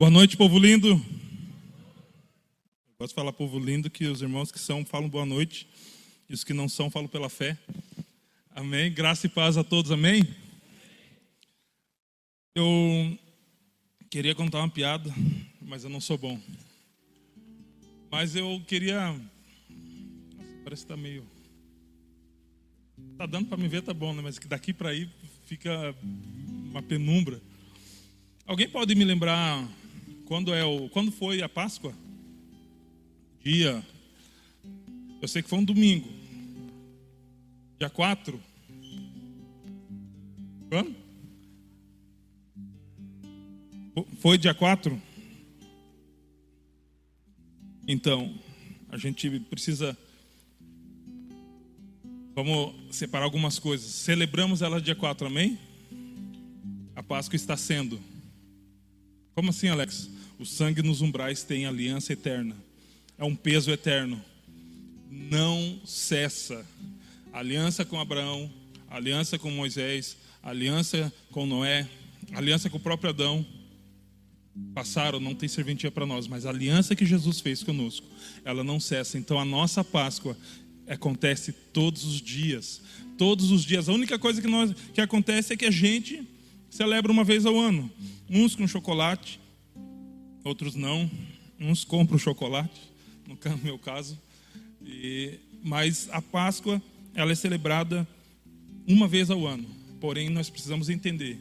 Boa noite, povo lindo. Eu gosto de falar povo lindo, que os irmãos que são falam boa noite, e os que não são falam pela fé. Amém? Graça e paz a todos, amém? Eu queria contar uma piada, mas eu não sou bom. Mas eu queria... Nossa, parece que tá meio... Tá dando para me ver, tá bom, né? Mas daqui para aí fica uma penumbra. Alguém pode me lembrar quando foi a Páscoa? Dia... Eu sei que foi um domingo. Dia 4. Quando? Foi dia 4? Então, a gente precisa... Vamos separar algumas coisas. Celebramos ela dia 4, amém? A Páscoa está sendo. Como assim, Alex? O sangue nos umbrais tem aliança eterna. É um peso eterno. Não cessa. Aliança com Abraão, aliança com Moisés, aliança com Noé, aliança com o próprio Adão. Passaram, não tem serventia para nós, mas a aliança que Jesus fez conosco, ela não cessa. Então a nossa Páscoa acontece todos os dias. Todos os dias. A única coisa que acontece é que a gente celebra uma vez ao ano. Uns com chocolate, outros não. Uns compram chocolate, no meu caso. Mas a Páscoa, ela é celebrada uma vez ao ano. Porém, nós precisamos entender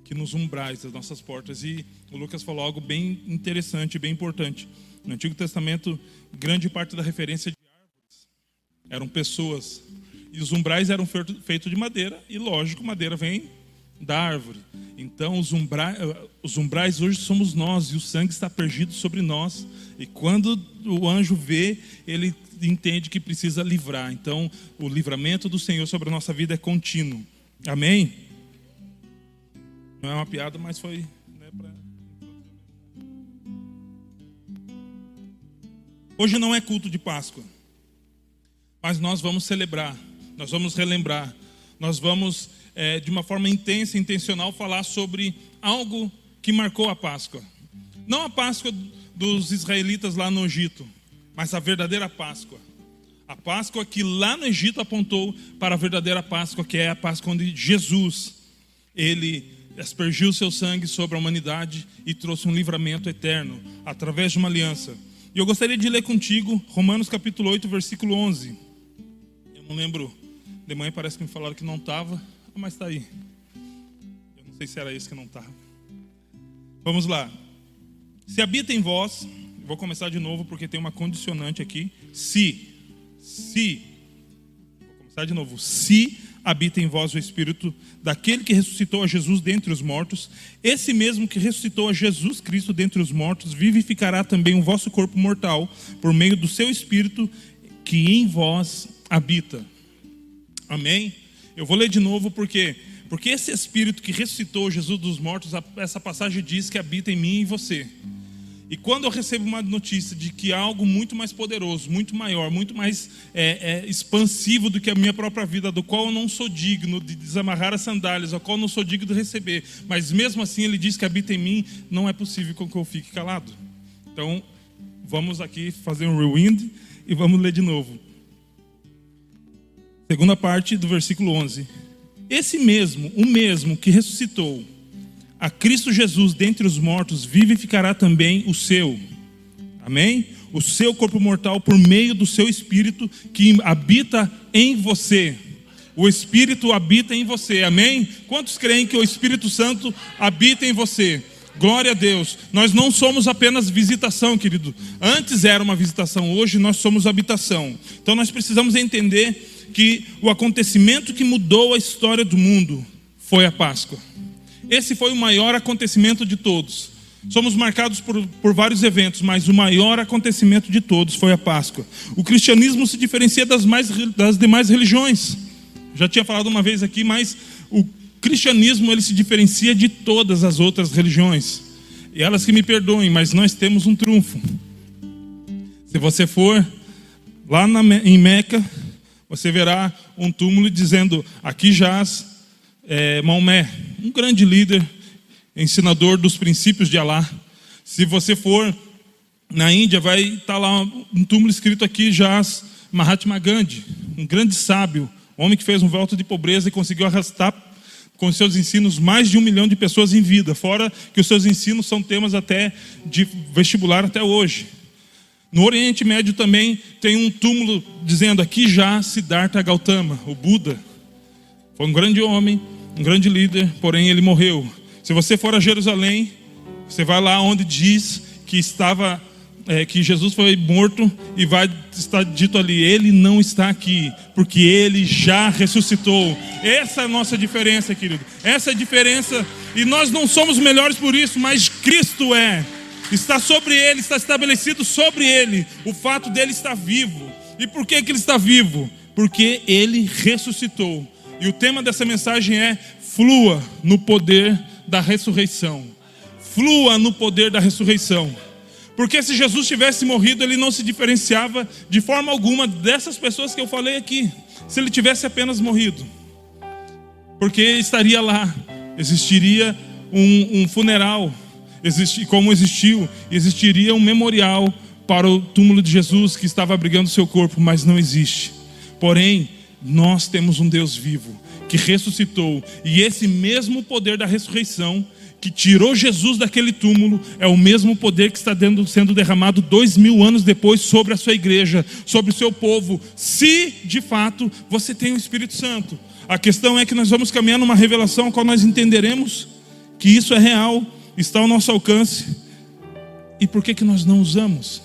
que nos umbrais das nossas portas, e o Lucas falou algo bem interessante, bem importante. No Antigo Testamento, grande parte da referência de árvores eram pessoas. E os umbrais eram feitos de madeira, e lógico, madeira vem da árvore. Então os umbrais hoje somos nós, e o sangue está perdido sobre nós. E quando o anjo vê, ele entende que precisa livrar. Então o livramento do Senhor sobre a nossa vida é contínuo. Amém? Não é uma piada, mas foi, né, Hoje não é culto de Páscoa, mas nós vamos celebrar, nós vamos relembrar, nós vamos de uma forma intensa, intencional, falar sobre algo que marcou a Páscoa. Não a Páscoa dos israelitas lá no Egito, mas a verdadeira Páscoa. A Páscoa que lá no Egito apontou para a verdadeira Páscoa, que é a Páscoa onde Jesus, ele aspergiu seu sangue sobre a humanidade e trouxe um livramento eterno através de uma aliança. E eu gostaria de ler contigo Romanos capítulo 8, versículo 11. Eu não lembro, de manhã parece que me falaram que não estava, mas está aí. Eu não sei se era esse que não estava. Vamos lá. Se habita em vós, vou começar de novo porque tem uma condicionante aqui. Vou começar de novo. Se habita em vós o Espírito daquele que ressuscitou a Jesus dentre os mortos, esse mesmo que ressuscitou a Jesus Cristo dentre os mortos, vivificará também o vosso corpo mortal, por meio do seu Espírito que em vós habita. Amém? Eu vou ler de novo porque esse Espírito que ressuscitou Jesus dos mortos, essa passagem diz que habita em mim e em você. E quando eu recebo uma notícia de que há algo muito mais poderoso, muito maior, muito mais expansivo do que a minha própria vida, do qual eu não sou digno de desamarrar as sandálias, ao qual eu não sou digno de receber, mas mesmo assim ele diz que habita em mim, não é possível com que eu fique calado. Então, vamos aqui fazer um rewind e vamos ler de novo. Segunda parte do versículo 11. O mesmo que ressuscitou a Cristo Jesus dentre os mortos, vivificará também o seu, amém? O seu corpo mortal por meio do seu Espírito que habita em você. O Espírito habita em você, amém? Quantos creem que o Espírito Santo habita em você? Glória a Deus. Nós não somos apenas visitação, querido. Antes era uma visitação, hoje nós somos habitação. Então nós precisamos entender que o acontecimento que mudou a história do mundo foi a Páscoa. Esse foi o maior acontecimento de todos. Somos marcados por vários eventos, mas o maior acontecimento de todos foi a Páscoa. O cristianismo se diferencia das demais religiões. Já tinha falado uma vez aqui, mas o cristianismo ele se diferencia de todas as outras religiões. E elas que me perdoem, mas nós temos um trunfo. Se você for lá em Meca, você verá um túmulo dizendo: aqui jaz Maomé, um grande líder, ensinador dos princípios de Alá. Se você for na Índia, vai estar lá um túmulo escrito aqui, Jaz Mahatma Gandhi, um grande sábio, homem que fez um voto de pobreza e conseguiu arrastar com seus ensinos mais de 1 milhão de pessoas em vida, fora que os seus ensinos são temas até de vestibular até hoje. No Oriente Médio também tem um túmulo dizendo aqui já Siddhartha Gautama, o Buda. Foi um grande homem, um grande líder, porém ele morreu. Se você for a Jerusalém, você vai lá onde diz que que Jesus foi morto e vai estar dito ali, ele não está aqui, porque ele já ressuscitou. Essa é a nossa diferença, querido. Essa é a diferença, e nós não somos melhores por isso, mas Cristo é. Está sobre ele, está estabelecido sobre ele o fato dele estar vivo. E por que ele está vivo? Porque ele ressuscitou. E o tema dessa mensagem é: flua no poder da ressurreição. Flua no poder da ressurreição. Porque se Jesus tivesse morrido, ele não se diferenciava de forma alguma dessas pessoas que eu falei aqui. Se ele tivesse apenas morrido, porque estaria lá, existiria um funeral, como existiria um memorial para o túmulo de Jesus que estava abrigando seu corpo, mas não existe. Porém, nós temos um Deus vivo que ressuscitou, e esse mesmo poder da ressurreição que tirou Jesus daquele túmulo é o mesmo poder que está sendo derramado 2000 anos depois sobre a sua igreja, sobre o seu povo, se de fato você tem o Espírito Santo. A questão é que nós vamos caminhar numa revelação a qual nós entenderemos que isso é real, está ao nosso alcance. E por que nós não usamos?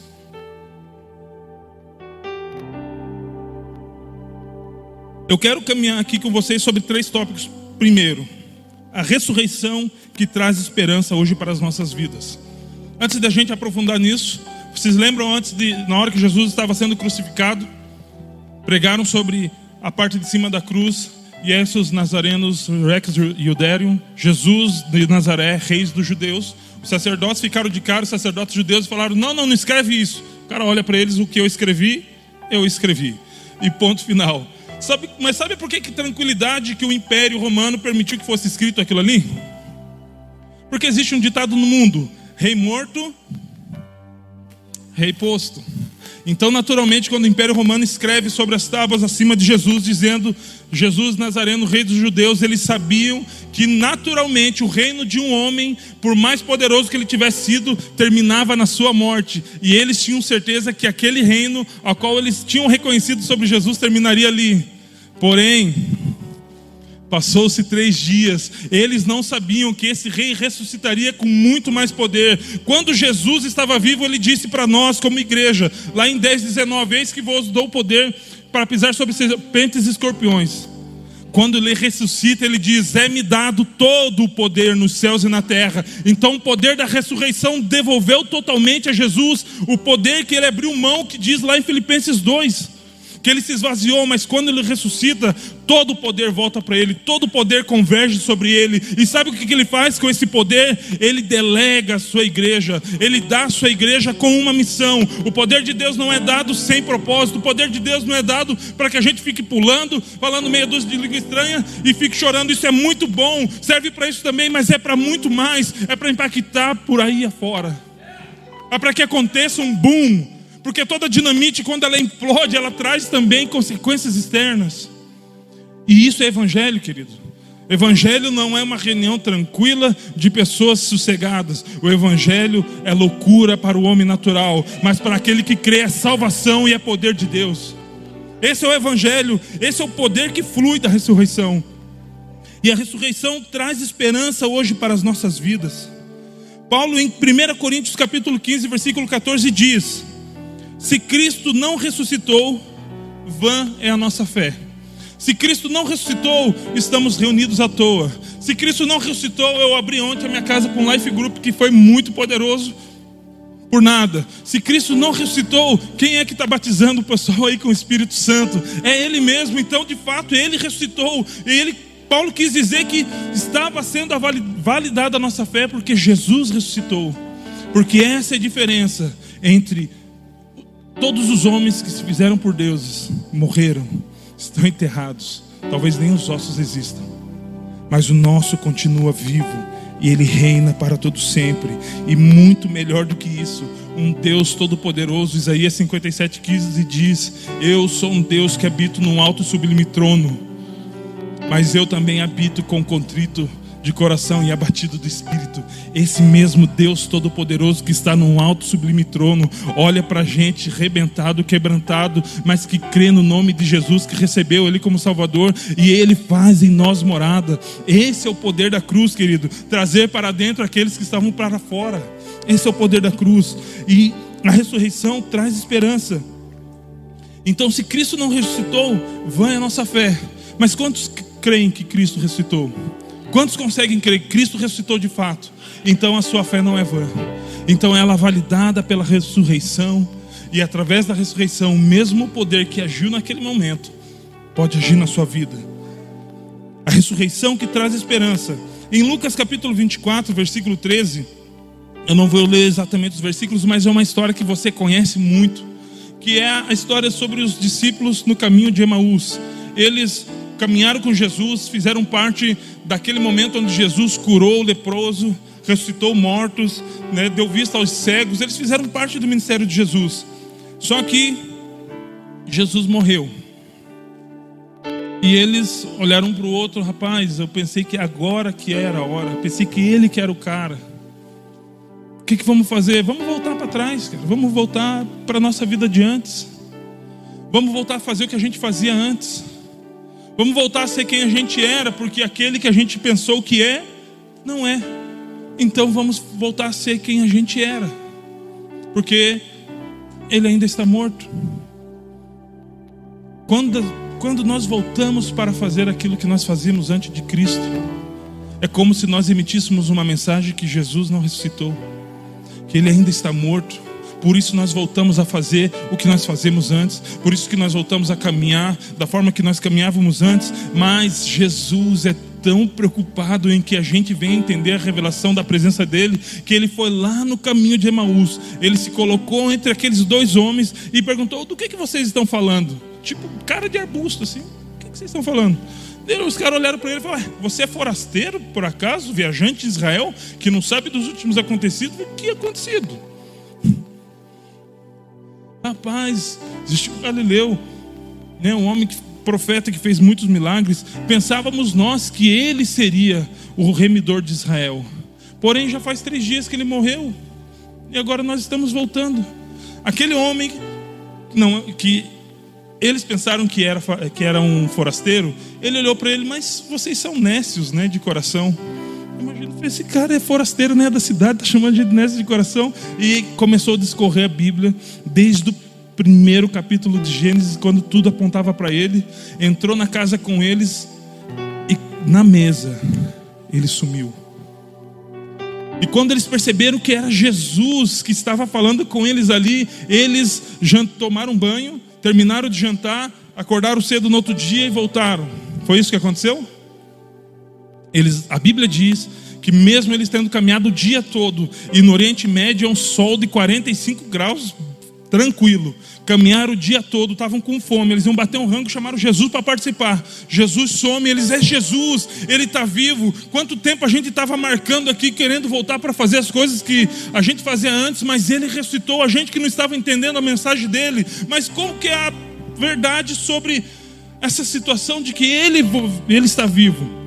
Eu quero caminhar aqui com vocês sobre 3 tópicos. Primeiro, a ressurreição que traz esperança hoje para as nossas vidas. Antes da gente aprofundar nisso, vocês lembram na hora que Jesus estava sendo crucificado, pregaram sobre a parte de cima da cruz, Jesus Nazarenos Rex Iuderium, Jesus de Nazaré, reis dos judeus. Os sacerdotes ficaram de cara, os sacerdotes judeus falaram: não escreve isso. O cara olha para eles: o que eu escrevi, e ponto final. Mas sabe por que tranquilidade que o Império Romano permitiu que fosse escrito aquilo ali? Porque existe um ditado no mundo: rei morto, rei posto. Então, naturalmente, quando o Império Romano escreve sobre as tábuas acima de Jesus, dizendo Jesus Nazareno, rei dos judeus, eles sabiam que naturalmente o reino de um homem, por mais poderoso que ele tivesse sido, terminava na sua morte. E eles tinham certeza que aquele reino ao qual eles tinham reconhecido sobre Jesus terminaria ali. Porém, passou-se 3 dias, eles não sabiam que esse rei ressuscitaria com muito mais poder. Quando Jesus estava vivo, ele disse para nós como igreja, lá em 10:19, eis que vos dou poder para pisar sobre serpentes e escorpiões. Quando ele ressuscita, ele diz: é-me dado todo o poder nos céus e na terra. Então o poder da ressurreição devolveu totalmente a Jesus o poder que ele abriu mão, que diz lá em Filipenses 2, que ele se esvaziou, mas quando ele ressuscita, todo o poder volta para ele, todo o poder converge sobre ele. E sabe o que ele faz com esse poder? Ele delega a sua igreja, ele dá a sua igreja com uma missão. O poder de Deus não é dado sem propósito, o poder de Deus não é dado para que a gente fique pulando, falando meia dúzia de língua estranha e fique chorando. Isso é muito bom, serve para isso também, mas é para muito mais, é para impactar por aí afora, é para que aconteça um boom. Porque toda dinamite, quando ela implode, ela traz também consequências externas. E isso é evangelho, querido. Evangelho não é uma reunião tranquila de pessoas sossegadas. O evangelho é loucura para o homem natural, mas para aquele que crê é salvação e é poder de Deus. Esse é o evangelho, esse é o poder que flui da ressurreição. E a ressurreição traz esperança hoje para as nossas vidas. Paulo, em 1 Coríntios capítulo 15, versículo 14, diz: se Cristo não ressuscitou, vã é a nossa fé. Se Cristo não ressuscitou, estamos reunidos à toa. Se Cristo não ressuscitou, eu abri ontem a minha casa para um life group que foi muito poderoso, por nada. Se Cristo não ressuscitou, quem é que está batizando o pessoal aí com o Espírito Santo? É Ele mesmo. Então, de fato, Ele ressuscitou. E Paulo quis dizer que estava sendo validada a nossa fé porque Jesus ressuscitou. Porque essa é a diferença entre todos os homens que se fizeram por deuses, morreram, estão enterrados. Talvez nem os ossos existam, mas o nosso continua vivo. e Ele reina para todo sempre. E muito melhor do que isso, um Deus todo-poderoso. Isaías 57:15 diz: eu sou um Deus que habito num alto e sublime trono, mas eu também habito com contrito de coração e abatido do espírito. Esse mesmo Deus todo-poderoso que está num alto sublime trono olha para a gente rebentado, quebrantado, mas que crê no nome de Jesus, que recebeu Ele como Salvador, e Ele faz em nós morada. Esse é o poder da cruz, querido, trazer para dentro aqueles que estavam para fora. Esse é o poder da cruz. E a ressurreição traz esperança. Então, se Cristo não ressuscitou, vã é a nossa fé. Mas quantos creem que Cristo ressuscitou? Quantos conseguem crer que Cristo ressuscitou de fato? Então a sua fé não é vã. Então ela é validada pela ressurreição. E através da ressurreição, o mesmo poder que agiu naquele momento pode agir na sua vida. A ressurreição que traz esperança. Em Lucas capítulo 24, versículo 13, eu não vou ler exatamente os versículos, mas é uma história que você conhece muito, que é a história sobre os discípulos no caminho de Emaús. Eles caminharam com Jesus, fizeram parte daquele momento onde Jesus curou o leproso, ressuscitou mortos, né, deu vista aos cegos. Eles fizeram parte do ministério de Jesus. Só que Jesus morreu. E eles olharam um para o outro: rapaz, eu pensei que agora que era a hora, eu pensei que ele que era o cara. O que vamos fazer? Vamos voltar para trás, cara. Vamos voltar para a nossa vida de antes. Vamos voltar a fazer o que a gente fazia antes. Vamos voltar a ser quem a gente era, porque aquele que a gente pensou que é, não é. Então vamos voltar a ser quem a gente era, porque Ele ainda está morto. Quando nós voltamos para fazer aquilo que nós fazíamos antes de Cristo, é como se nós emitíssemos uma mensagem que Jesus não ressuscitou, que Ele ainda está morto. Por isso nós voltamos a fazer o que nós fazemos antes. Por isso que nós voltamos a caminhar da forma que nós caminhávamos antes. Mas Jesus é tão preocupado em que a gente venha entender a revelação da presença dEle, que Ele foi lá no caminho de Emaús. Ele se colocou entre aqueles dois homens e perguntou: do que vocês estão falando? Tipo, cara de arbusto assim. O que vocês estão falando? Os caras olharam para ele e falaram: você é forasteiro, por acaso? Viajante de Israel, que não sabe dos últimos acontecidos? O que acontecido? Rapaz, existiu um Galileu, né, um homem profeta que fez muitos milagres. Pensávamos nós que ele seria o remidor de Israel. Porém já faz 3 dias que ele morreu, e agora nós estamos voltando. Aquele homem que eles pensaram que era um forasteiro, ele olhou para ele: mas vocês são nécios, né, de coração. Imagina, esse cara é forasteiro, né, da cidade, está chamando de nécio de coração. E começou a discorrer a Bíblia desde o primeiro capítulo de Gênesis, quando tudo apontava para ele. Entrou na casa com eles e na mesa ele sumiu. E quando eles perceberam que era Jesus que estava falando com eles ali, eles tomaram banho, terminaram de jantar, acordaram cedo no outro dia e voltaram. Foi isso que aconteceu? A Bíblia diz que mesmo eles tendo caminhado o dia todo, e no Oriente Médio é um sol de 45 graus tranquilo, caminharam o dia todo, estavam com fome, eles iam bater um rango, chamaram Jesus para participar. Jesus some, eles: é Jesus, Ele está vivo. Quanto tempo a gente estava marcando aqui, querendo voltar para fazer as coisas que a gente fazia antes, mas Ele ressuscitou. A gente que não estava entendendo a mensagem dEle. Mas qual que é a verdade sobre essa situação de que Ele está vivo?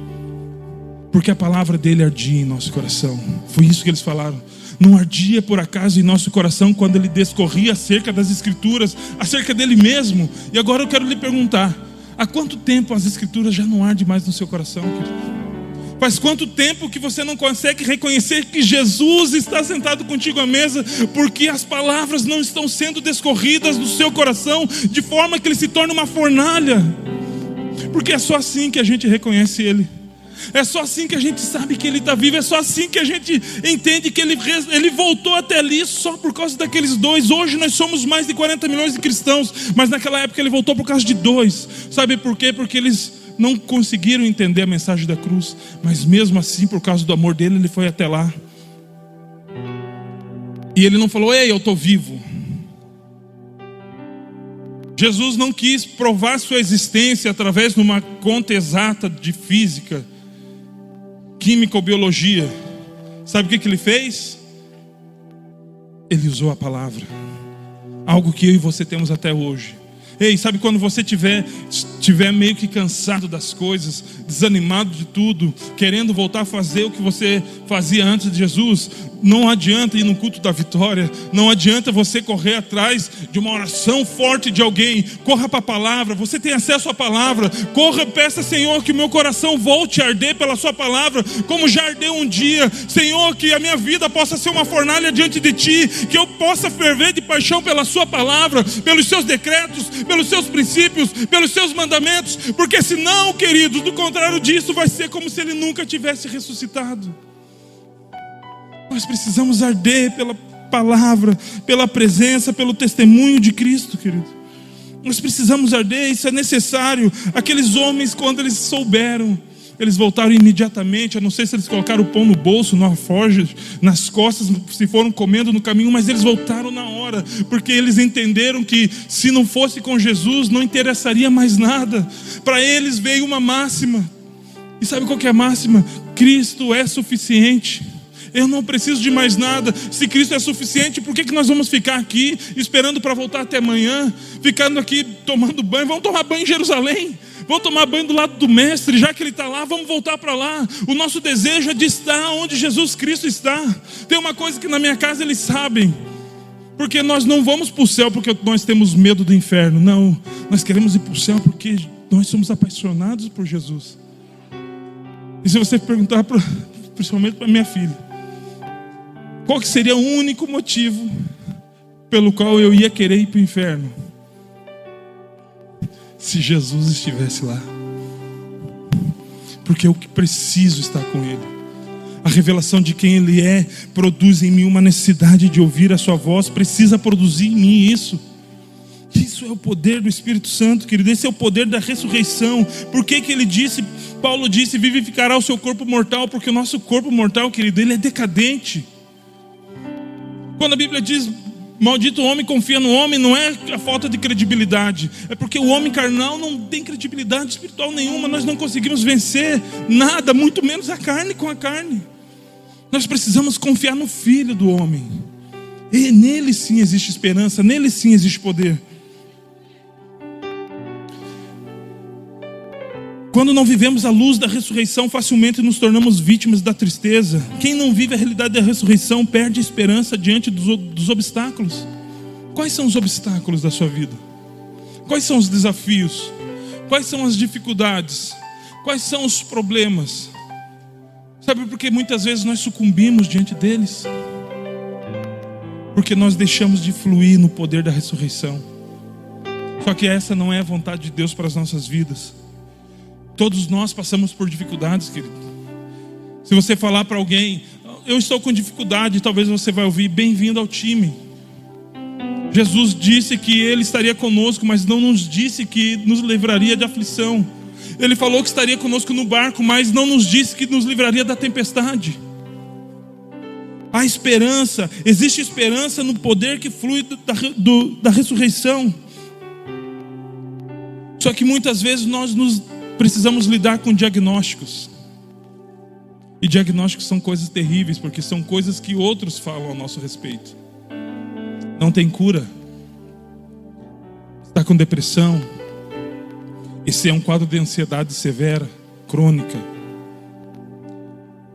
Porque a palavra dEle ardia em nosso coração. Foi isso que eles falaram. Não ardia por acaso em nosso coração quando Ele discorria acerca das Escrituras, acerca dEle mesmo? E agora eu quero lhe perguntar: há quanto tempo as Escrituras já não ardem mais no seu coração, querido? Faz quanto tempo que você não consegue reconhecer que Jesus está sentado contigo à mesa, porque as palavras não estão sendo discorridas no seu coração, de forma que ele se torne uma fornalha? Porque é só assim que a gente reconhece Ele. É só assim que a gente sabe que Ele está vivo. É só assim que a gente entende que Ele voltou até ali só por causa daqueles dois. Hoje nós somos mais de 40 milhões de cristãos, mas naquela época Ele voltou por causa de 2. Sabe por quê? Porque eles não conseguiram entender a mensagem da cruz, mas mesmo assim, por causa do amor dele, Ele foi até lá. E Ele não falou: ei, eu estou vivo. Jesus não quis provar sua existência através de uma conta exata de física, química ou biologia. Sabe o que ele fez? Ele usou a palavra. Algo que eu e você temos até hoje. Ei, sabe quando você estiver meio que cansado das coisas, desanimado de tudo, querendo voltar a fazer o que você fazia antes de Jesus? Não adianta ir no culto da vitória, não adianta você correr atrás de uma oração forte de alguém. Corra para a palavra, você tem acesso à palavra. Corra, peça, Senhor, que o meu coração volte a arder pela sua palavra, como já ardeu um dia. Senhor, que a minha vida possa ser uma fornalha diante de ti, que eu possa ferver de paixão pela sua palavra, pelos seus decretos, pelos seus princípios, pelos seus mandamentos. Porque senão, queridos, do contrário disso, vai ser como se ele nunca tivesse ressuscitado. Nós precisamos arder pela palavra, pela presença, pelo testemunho de Cristo, querido. Nós precisamos arder, isso é necessário. Aqueles homens, quando eles souberam, eles voltaram imediatamente. Eu não sei se eles colocaram o pão no bolso, no alforje, nas costas, se foram comendo no caminho, mas eles voltaram na hora, porque eles entenderam que se não fosse com Jesus, não interessaria mais nada. Para eles veio uma máxima. E sabe qual que é a máxima? Cristo é suficiente. Eu não preciso de mais nada. Se Cristo é suficiente, por que nós vamos ficar aqui esperando para voltar até amanhã? Ficando aqui tomando banho. Vamos tomar banho em Jerusalém. Vamos tomar banho do lado do Mestre. Já que Ele está lá, vamos voltar para lá. O nosso desejo é de estar onde Jesus Cristo está. Tem uma coisa que na minha casa eles sabem. Porque nós não vamos para o céu porque nós temos medo do inferno. Não, nós queremos ir para o céu porque nós somos apaixonados por Jesus. E se você perguntar, principalmente para minha filha, qual que seria o único motivo pelo qual eu ia querer ir para o inferno? Se Jesus estivesse lá. Porque eu preciso estar com Ele. A revelação de quem Ele é produz em mim uma necessidade de ouvir a sua voz. Precisa produzir em mim isso. Isso é o poder do Espírito Santo, querido. Esse é o poder da ressurreição. Por que ele disse, Paulo disse, vivificará o seu corpo mortal? Porque o nosso corpo mortal, querido, ele é decadente. Quando a Bíblia diz, maldito o homem confia no homem, não é a falta de credibilidade. É porque o homem carnal não tem credibilidade espiritual nenhuma. Nós não conseguimos vencer nada, muito menos a carne com a carne. Nós precisamos confiar no Filho do homem. E nele sim existe esperança, nele sim existe poder. Quando não vivemos a luz da ressurreição, facilmente nos tornamos vítimas da tristeza. Quem não vive a realidade da ressurreição perde a esperança diante dos obstáculos. Quais são os obstáculos da sua vida? Quais são os desafios? Quais são as dificuldades? Quais são os problemas? Sabe por que muitas vezes nós sucumbimos diante deles? Porque nós deixamos de fluir no poder da ressurreição. Só que essa não é a vontade de Deus para as nossas vidas. Todos nós passamos por dificuldades, querido. Se você falar para alguém, eu estou com dificuldade, talvez você vai ouvir, bem-vindo ao time. Jesus disse que Ele estaria conosco, mas não nos disse que nos livraria de aflição. Ele falou que estaria conosco no barco, mas não nos disse que nos livraria da tempestade. Há esperança, existe esperança no poder que flui da ressurreição. Só que muitas vezes nós precisamos lidar com diagnósticos. E diagnósticos são coisas terríveis, porque são coisas que outros falam a nosso respeito. Não tem cura. Está com depressão. Esse é um quadro de ansiedade severa, crônica.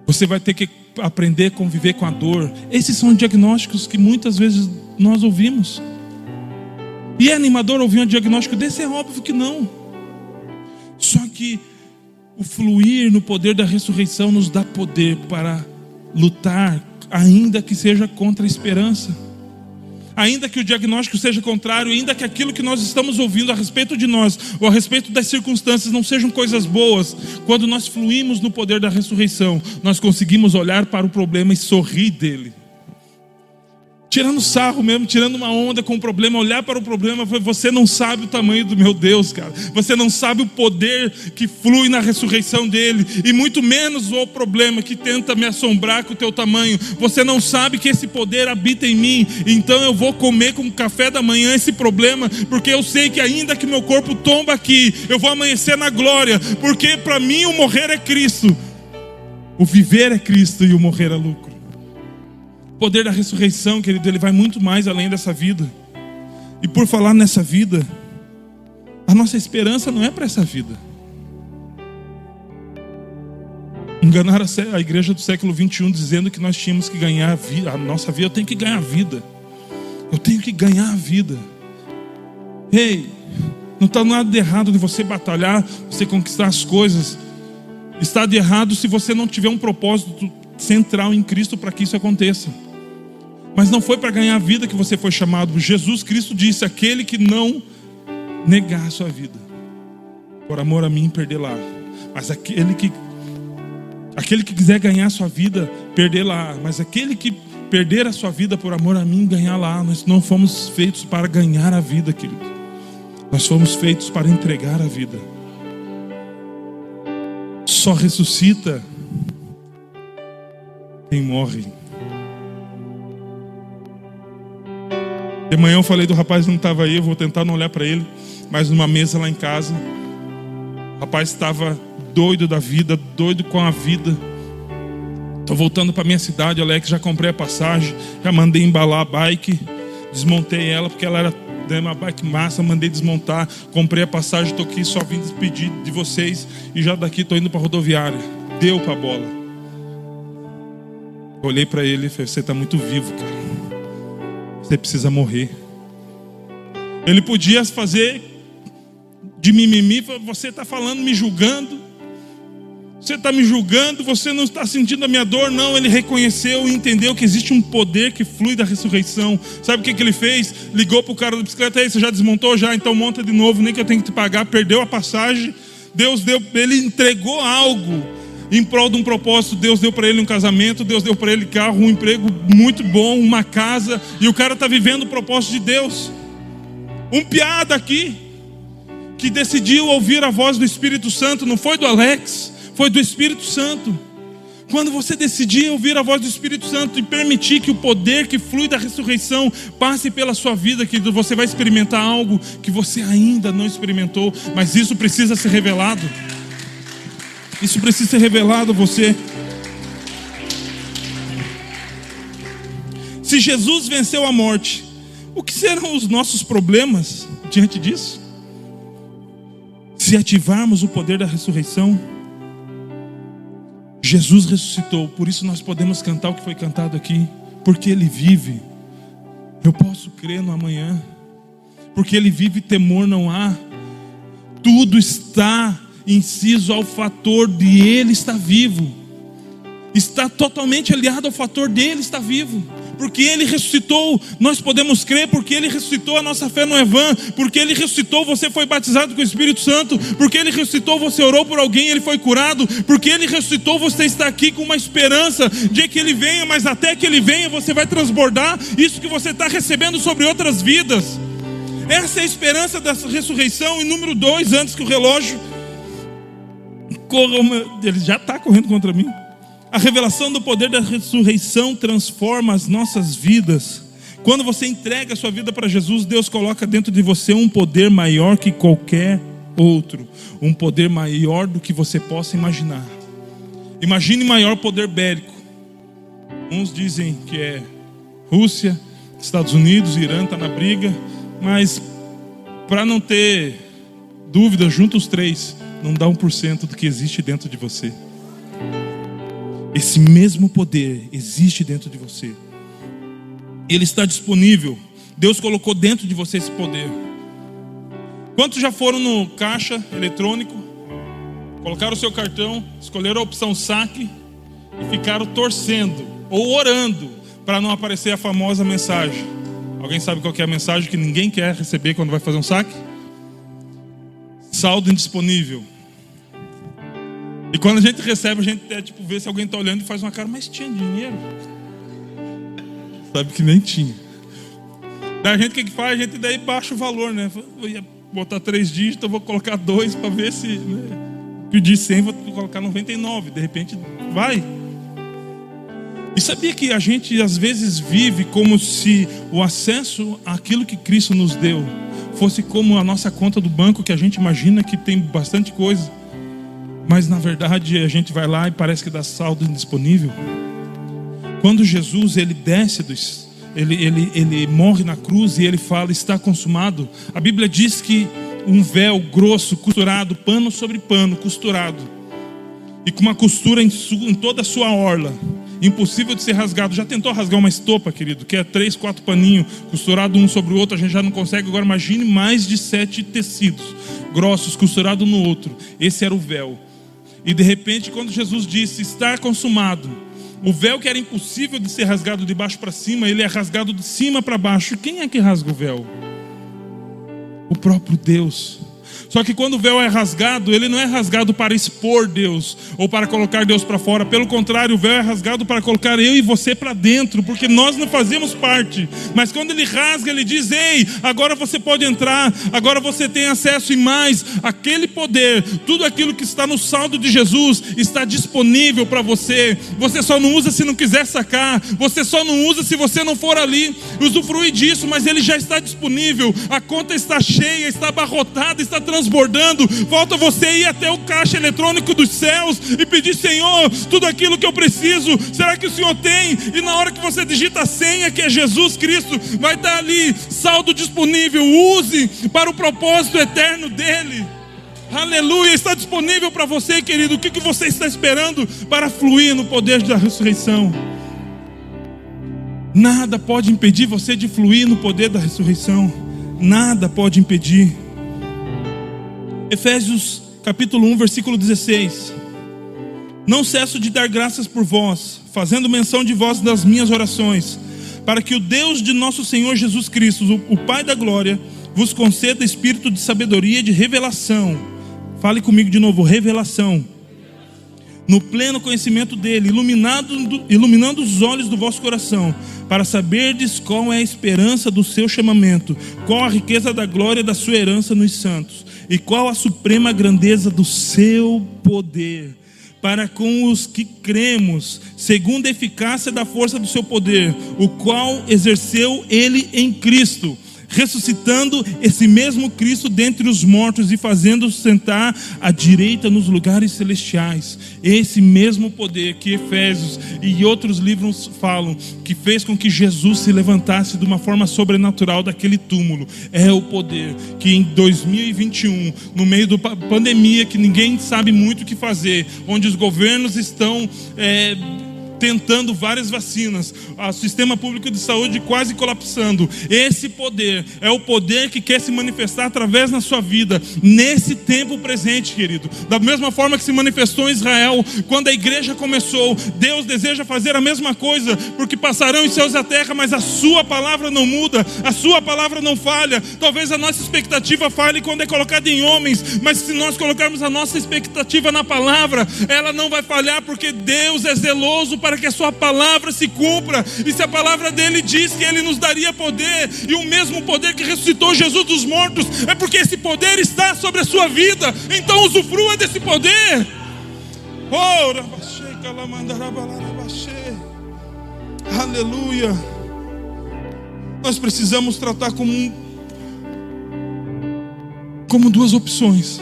Você vai ter que aprender a conviver com a dor. Esses são diagnósticos que muitas vezes nós ouvimos. E é animador ouvir um diagnóstico desse? É óbvio que não. Só que o fluir no poder da ressurreição nos dá poder para lutar, ainda que seja contra a esperança. Ainda que o diagnóstico seja contrário, ainda que aquilo que nós estamos ouvindo a respeito de nós, ou a respeito das circunstâncias, não sejam coisas boas. Quando nós fluímos no poder da ressurreição, nós conseguimos olhar para o problema e sorrir dele. Tirando sarro mesmo, tirando uma onda com o problema, olhar para o problema, você não sabe o tamanho do meu Deus, cara. Você não sabe o poder que flui na ressurreição dele, e muito menos o problema que tenta me assombrar com o teu tamanho. Você não sabe que esse poder habita em mim, então eu vou comer com o café da manhã esse problema, porque eu sei que ainda que meu corpo tomba aqui, eu vou amanhecer na glória, porque para mim o morrer é Cristo, o viver é Cristo e o morrer é lucro. O poder da ressurreição, querido, ele vai muito mais além dessa vida. E por falar nessa vida, a nossa esperança não é para essa vida. Enganaram a igreja do século 21 dizendo que nós tínhamos que ganhar a nossa vida. Eu tenho que ganhar a vida. Eu tenho que ganhar a vida. Ei, não está nada de errado de você batalhar, você conquistar as coisas. Está de errado se você não tiver um propósito central em Cristo para que isso aconteça. Mas não foi para ganhar a vida que você foi chamado. Jesus Cristo disse: aquele que não negar a sua vida, por amor a mim, perder-la. Mas aquele que quiser ganhar a sua vida, perder-la. Mas aquele que perder a sua vida por amor a mim, ganhar-la. Nós não fomos feitos para ganhar a vida, querido. Nós fomos feitos para entregar a vida. Só ressuscita quem morre. De manhã eu falei do rapaz que não estava aí, eu vou tentar não olhar para ele, mas numa mesa lá em casa, o rapaz estava doido da vida, doido com a vida. Estou voltando para minha cidade, Alex, já comprei a passagem, já mandei embalar a bike, desmontei ela porque ela era uma bike massa, mandei desmontar, comprei a passagem, estou aqui só vim despedir de vocês e já daqui estou indo para a rodoviária. Deu para a bola. Olhei para ele e falei: você está muito vivo, cara. Você precisa morrer. Ele podia fazer de mimimi: você está falando, me julgando. Você está me julgando, você não está sentindo a minha dor. Não, ele reconheceu e entendeu que existe um poder que flui da ressurreição. Sabe o que ele fez? Ligou para o cara da bicicleta: aí, você já desmontou? Já, então monta de novo, nem que eu tenho que te pagar. Perdeu a passagem. Deus deu, ele entregou algo em prol de um propósito. Deus deu para ele um casamento, Deus deu para ele carro, um emprego muito bom, uma casa, e o cara está vivendo o propósito de Deus. Um piada aqui que decidiu ouvir a voz do Espírito Santo, não foi do Alex, foi do Espírito Santo. Quando você decidir ouvir a voz do Espírito Santo e permitir que o poder que flui da ressurreição passe pela sua vida, que você vai experimentar algo que você ainda não experimentou, mas isso precisa ser revelado. Isso precisa ser revelado a você. Se Jesus venceu a morte, o que serão os nossos problemas diante disso? Se ativarmos o poder da ressurreição, Jesus ressuscitou, por isso nós podemos cantar o que foi cantado aqui, porque Ele vive. Eu posso crer no amanhã, porque Ele vive, temor não há. Tudo está inciso ao fator de Ele estar vivo. Está totalmente aliado ao fator dele estar vivo. Porque Ele ressuscitou, nós podemos crer. Porque Ele ressuscitou, a nossa fé não é vã. Porque Ele ressuscitou, você foi batizado com o Espírito Santo. Porque Ele ressuscitou, você orou por alguém, Ele foi curado. Porque Ele ressuscitou, você está aqui com uma esperança de que Ele venha. Mas até que Ele venha, você vai transbordar isso que você está recebendo sobre outras vidas. Essa é a esperança da ressurreição. E número 2, antes que o relógio corra, ele já está correndo contra mim. A revelação do poder da ressurreição transforma as nossas vidas. Quando você entrega a sua vida para Jesus, Deus coloca dentro de você um poder maior que qualquer outro. Um poder maior do que você possa imaginar. Imagine maior poder bélico. Uns dizem que é Rússia, Estados Unidos, Irã está na briga. Mas para não ter dúvida, junta os três, não dá 1% do que existe dentro de você. Esse mesmo poder existe dentro de você. Ele está disponível. Deus colocou dentro de você esse poder. Quantos já foram no caixa eletrônico, colocaram o seu cartão, escolheram a opção saque e ficaram torcendo ou orando para não aparecer a famosa mensagem? Alguém sabe qual que é a mensagem que ninguém quer receber quando vai fazer um saque? Saldo indisponível. E quando a gente recebe, a gente vê se alguém está olhando e faz uma cara: mas tinha dinheiro? Sabe que nem tinha. Daí a gente o que faz? A gente daí baixa o valor, né? Eu ia botar 3 dígitos, eu vou colocar 2 para ver se, né? Pedir 100, vou colocar 99. De repente vai. E sabia que a gente às vezes vive como se o acesso àquilo que Cristo nos deu fosse como a nossa conta do banco, que a gente imagina que tem bastante coisa, mas na verdade a gente vai lá e parece que dá saldo indisponível. Quando Jesus ele desce ele morre na cruz e ele fala, está consumado, a Bíblia diz que um véu grosso, costurado, pano sobre pano, costurado, e com uma costura em toda a sua orla, impossível de ser rasgado. Já tentou rasgar uma estopa, querido? Que é 3, 4 paninhos costurados um sobre o outro, a gente já não consegue. Agora imagine mais de 7 tecidos grossos costurados no outro. Esse era o véu. E de repente, quando Jesus disse, está consumado, o véu que era impossível de ser rasgado de baixo para cima, ele é rasgado de cima para baixo. Quem é que rasga o véu? O próprio Deus. Só que quando o véu é rasgado, ele não é rasgado para expor Deus ou para colocar Deus para fora. Pelo contrário, o véu é rasgado para colocar eu e você para dentro, porque nós não fazemos parte. Mas quando ele rasga, ele diz, ei, agora você pode entrar, agora você tem acesso. E mais, aquele poder, tudo aquilo que está no saldo de Jesus está disponível para você. Você só não usa se não quiser sacar, você só não usa se você não for ali usufruir disso, mas ele já está disponível. A conta está cheia, está abarrotada, está transbordando. Falta você ir até o caixa eletrônico dos céus e pedir, Senhor, tudo aquilo que eu preciso, será que o Senhor tem? E na hora que você digita a senha, que é Jesus Cristo, vai estar ali, saldo disponível. Use para o propósito eterno dele. Aleluia, está disponível para você, querido. O que você está esperando para fluir no poder da ressurreição? Nada pode impedir você de fluir no poder da ressurreição. Nada pode impedir. Efésios capítulo 1, versículo 16. Não cesso de dar graças por vós, fazendo menção de vós nas minhas orações, para que o Deus de nosso Senhor Jesus Cristo, o Pai da glória, vos conceda espírito de sabedoria e de revelação. Fale comigo de novo, revelação. No pleno conhecimento dele, iluminando os olhos do vosso coração, para saberdes qual é a esperança do seu chamamento, qual a riqueza da glória da sua herança nos santos, e qual a suprema grandeza do seu poder, para com os que cremos, segundo a eficácia da força do seu poder, o qual exerceu ele em Cristo, ressuscitando esse mesmo Cristo dentre os mortos e fazendo-o sentar à direita nos lugares celestiais. Esse mesmo poder que Efésios e outros livros falam, que fez com que Jesus se levantasse de uma forma sobrenatural daquele túmulo, é o poder que em 2021, no meio da pandemia, que ninguém sabe muito o que fazer, onde os governos estão tentando várias vacinas, o sistema público de saúde quase colapsando, esse poder é o poder que quer se manifestar através na sua vida, nesse tempo presente, querido. Da mesma forma que se manifestou em Israel, quando a igreja começou, Deus deseja fazer a mesma coisa, porque passarão os céus e a terra, mas a sua palavra não muda, a sua palavra não falha. Talvez a nossa expectativa falhe quando é colocada em homens, mas se nós colocarmos a nossa expectativa na palavra, ela não vai falhar, porque Deus é zeloso para que a sua palavra se cumpra. E se a palavra dele diz que ele nos daria poder, e o mesmo poder que ressuscitou Jesus dos mortos, é porque esse poder está sobre a sua vida. Então usufrua desse poder. Aleluia. Nós precisamos tratar como duas opções.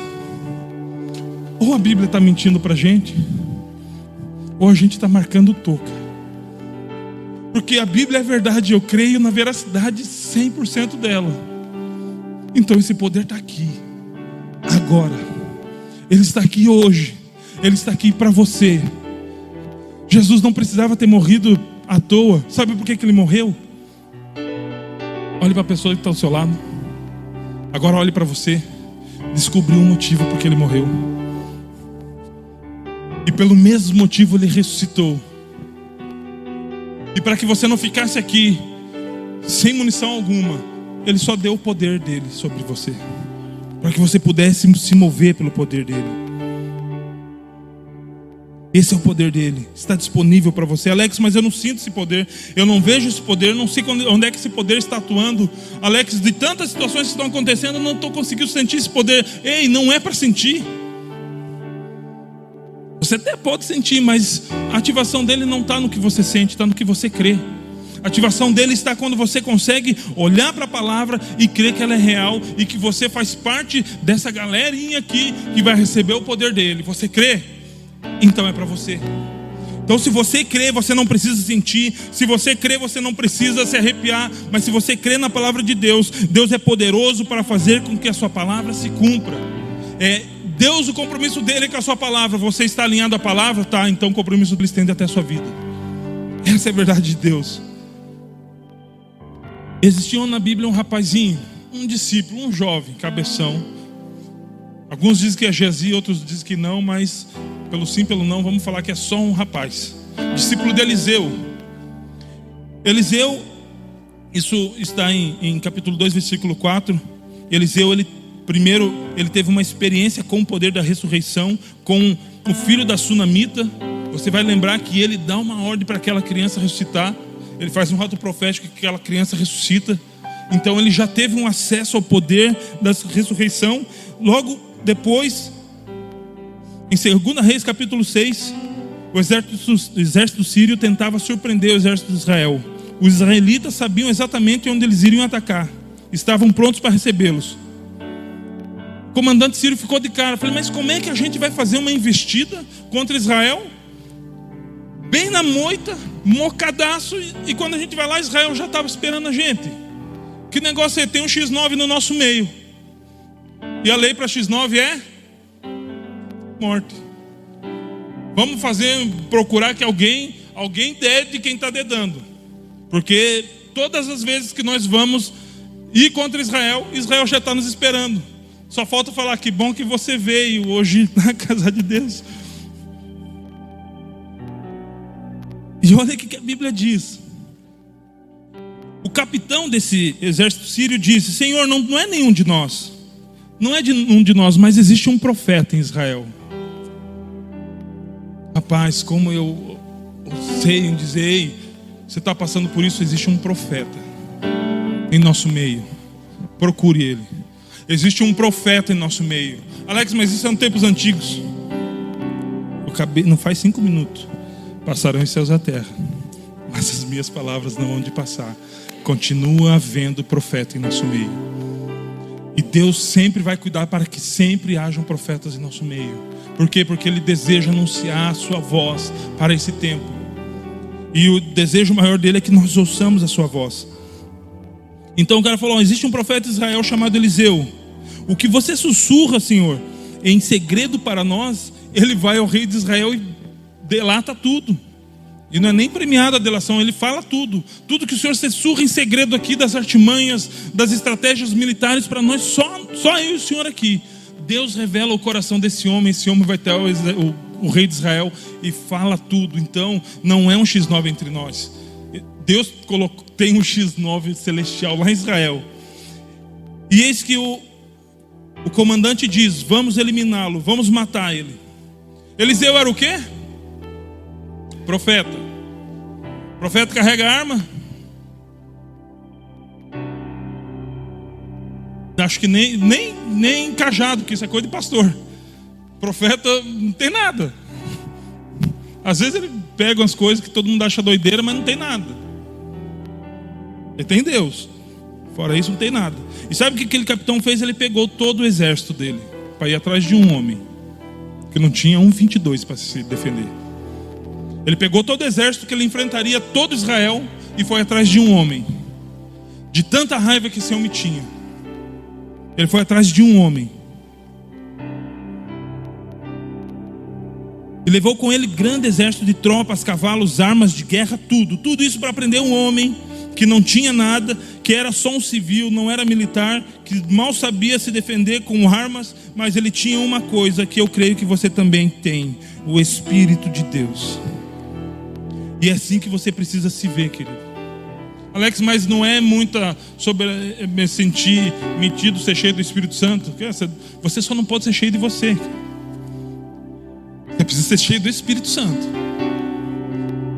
Ou a Bíblia está mentindo para a gente, ou a gente está marcando toca. Porque a Bíblia é verdade, eu creio na veracidade 100% dela. Então esse poder está aqui, agora. Ele está aqui hoje. Ele está aqui para você. Jesus não precisava ter morrido à toa. Sabe por que ele morreu? Olhe para a pessoa que está ao seu lado. Agora olhe para você. Descobriu um motivo por que ele morreu. E pelo mesmo motivo ele ressuscitou. E para que você não ficasse aqui sem munição alguma, ele só deu o poder dele sobre você, para que você pudesse se mover pelo poder dele. Esse é o poder dele, está disponível para você. Alex, mas eu não sinto esse poder, eu não vejo esse poder, não sei onde é que esse poder está atuando. Alex, de tantas situações que estão acontecendo, eu não estou conseguindo sentir esse poder. Ei, não é para sentir. Você até pode sentir, mas a ativação dele não está no que você sente, está no que você crê. A ativação dele está quando você consegue olhar para a palavra e crer que ela é real, e que você faz parte dessa galerinha aqui que vai receber o poder dele. Você crê? Então é para você. Então se você crê, você não precisa sentir. Se você crê, você não precisa se arrepiar. Mas se você crê na palavra de Deus, Deus é poderoso para fazer com que a sua palavra se cumpra. Deus, o compromisso dele é com a sua palavra. Você está alinhado à palavra? Tá, então o compromisso dele estende até a sua vida. Essa é a verdade de Deus. Existia na Bíblia um rapazinho, um discípulo, um jovem, cabeção. Alguns dizem que é Gezi, outros dizem que não, mas pelo sim, pelo não, vamos falar que é só um rapaz. Discípulo de Eliseu. Eliseu, isso está em capítulo 2, versículo 4. Eliseu, ele teve uma experiência com o poder da ressurreição, com o filho da sunamita. Você vai lembrar que ele dá uma ordem para aquela criança ressuscitar. Ele faz um ato profético que aquela criança ressuscita. Então ele já teve um acesso ao poder da ressurreição. Logo depois, em 2 Reis capítulo 6, o exército sírio tentava surpreender o exército de Israel. Os israelitas sabiam exatamente onde eles iriam atacar. Estavam prontos para recebê-los. O comandante sírio ficou de cara. Falei, mas como é que a gente vai fazer uma investida contra Israel? Bem na moita, mocadaço, e quando a gente vai lá, Israel já estava esperando a gente. Que negócio é? Tem um X9 no nosso meio. E a lei para X9 é morte. Vamos procurar que alguém dede quem está dedando. Porque todas as vezes que nós vamos ir contra Israel, Israel já está nos esperando. Só falta falar, que bom que você veio hoje na casa de Deus. E olha o que a Bíblia diz. O capitão desse exército sírio disse: Senhor, não é nenhum de nós. Não é um de nós, mas existe um profeta em Israel. Rapaz, como eu sei em dizer, ei, você está passando por isso, existe um profeta em nosso meio. Procure ele. Existe um profeta em nosso meio. Alex, mas isso é em tempos antigos. Não faz 5 minutos. Passarão os céus e a terra, mas as minhas palavras não vão de passar. Continua havendo profeta em nosso meio. E Deus sempre vai cuidar para que sempre hajam profetas em nosso meio. Por quê? Porque Ele deseja anunciar a sua voz para esse tempo. E o desejo maior dele é que nós ouçamos a sua voz. Então o cara falou: existe um profeta de Israel chamado Eliseu. O que você sussurra, Senhor, em segredo para nós, ele vai ao rei de Israel e delata tudo. E não é nem premiada a delação, ele fala tudo. Tudo que o Senhor sussurra em segredo aqui, das artimanhas, das estratégias militares para nós, só eu e o Senhor aqui. Deus revela o coração desse homem. Esse homem vai ter o rei de Israel e fala tudo. Então não é um X9 entre nós. Deus tem um X9 celestial lá em Israel. E eis que o comandante diz: vamos eliminá-lo, vamos matar ele. Eliseu era o quê? Profeta. Profeta carrega arma? Acho que nem cajado, que isso é coisa de pastor. Profeta não tem nada. Às vezes ele pega umas coisas que todo mundo acha doideira, mas não tem nada. Ele tem Deus. Fora isso não tem nada. E sabe o que aquele capitão fez? Ele pegou todo o exército dele para ir atrás de um homem que não tinha 1,22 para se defender. Ele pegou todo o exército que ele enfrentaria todo Israel e foi atrás de um homem. De tanta raiva que esse homem tinha, ele foi atrás de um homem. E levou com ele grande exército de tropas, cavalos, armas de guerra, tudo. Tudo isso para prender um homem que não tinha nada, que era só um civil, não era militar, que mal sabia se defender com armas, mas ele tinha uma coisa que eu creio que você também tem: o Espírito de Deus. E é assim que você precisa se ver, querido. Alex, mas não é muita sobre me sentir metido, ser cheio do Espírito Santo. Você só não pode ser cheio de você. Você precisa ser cheio do Espírito Santo.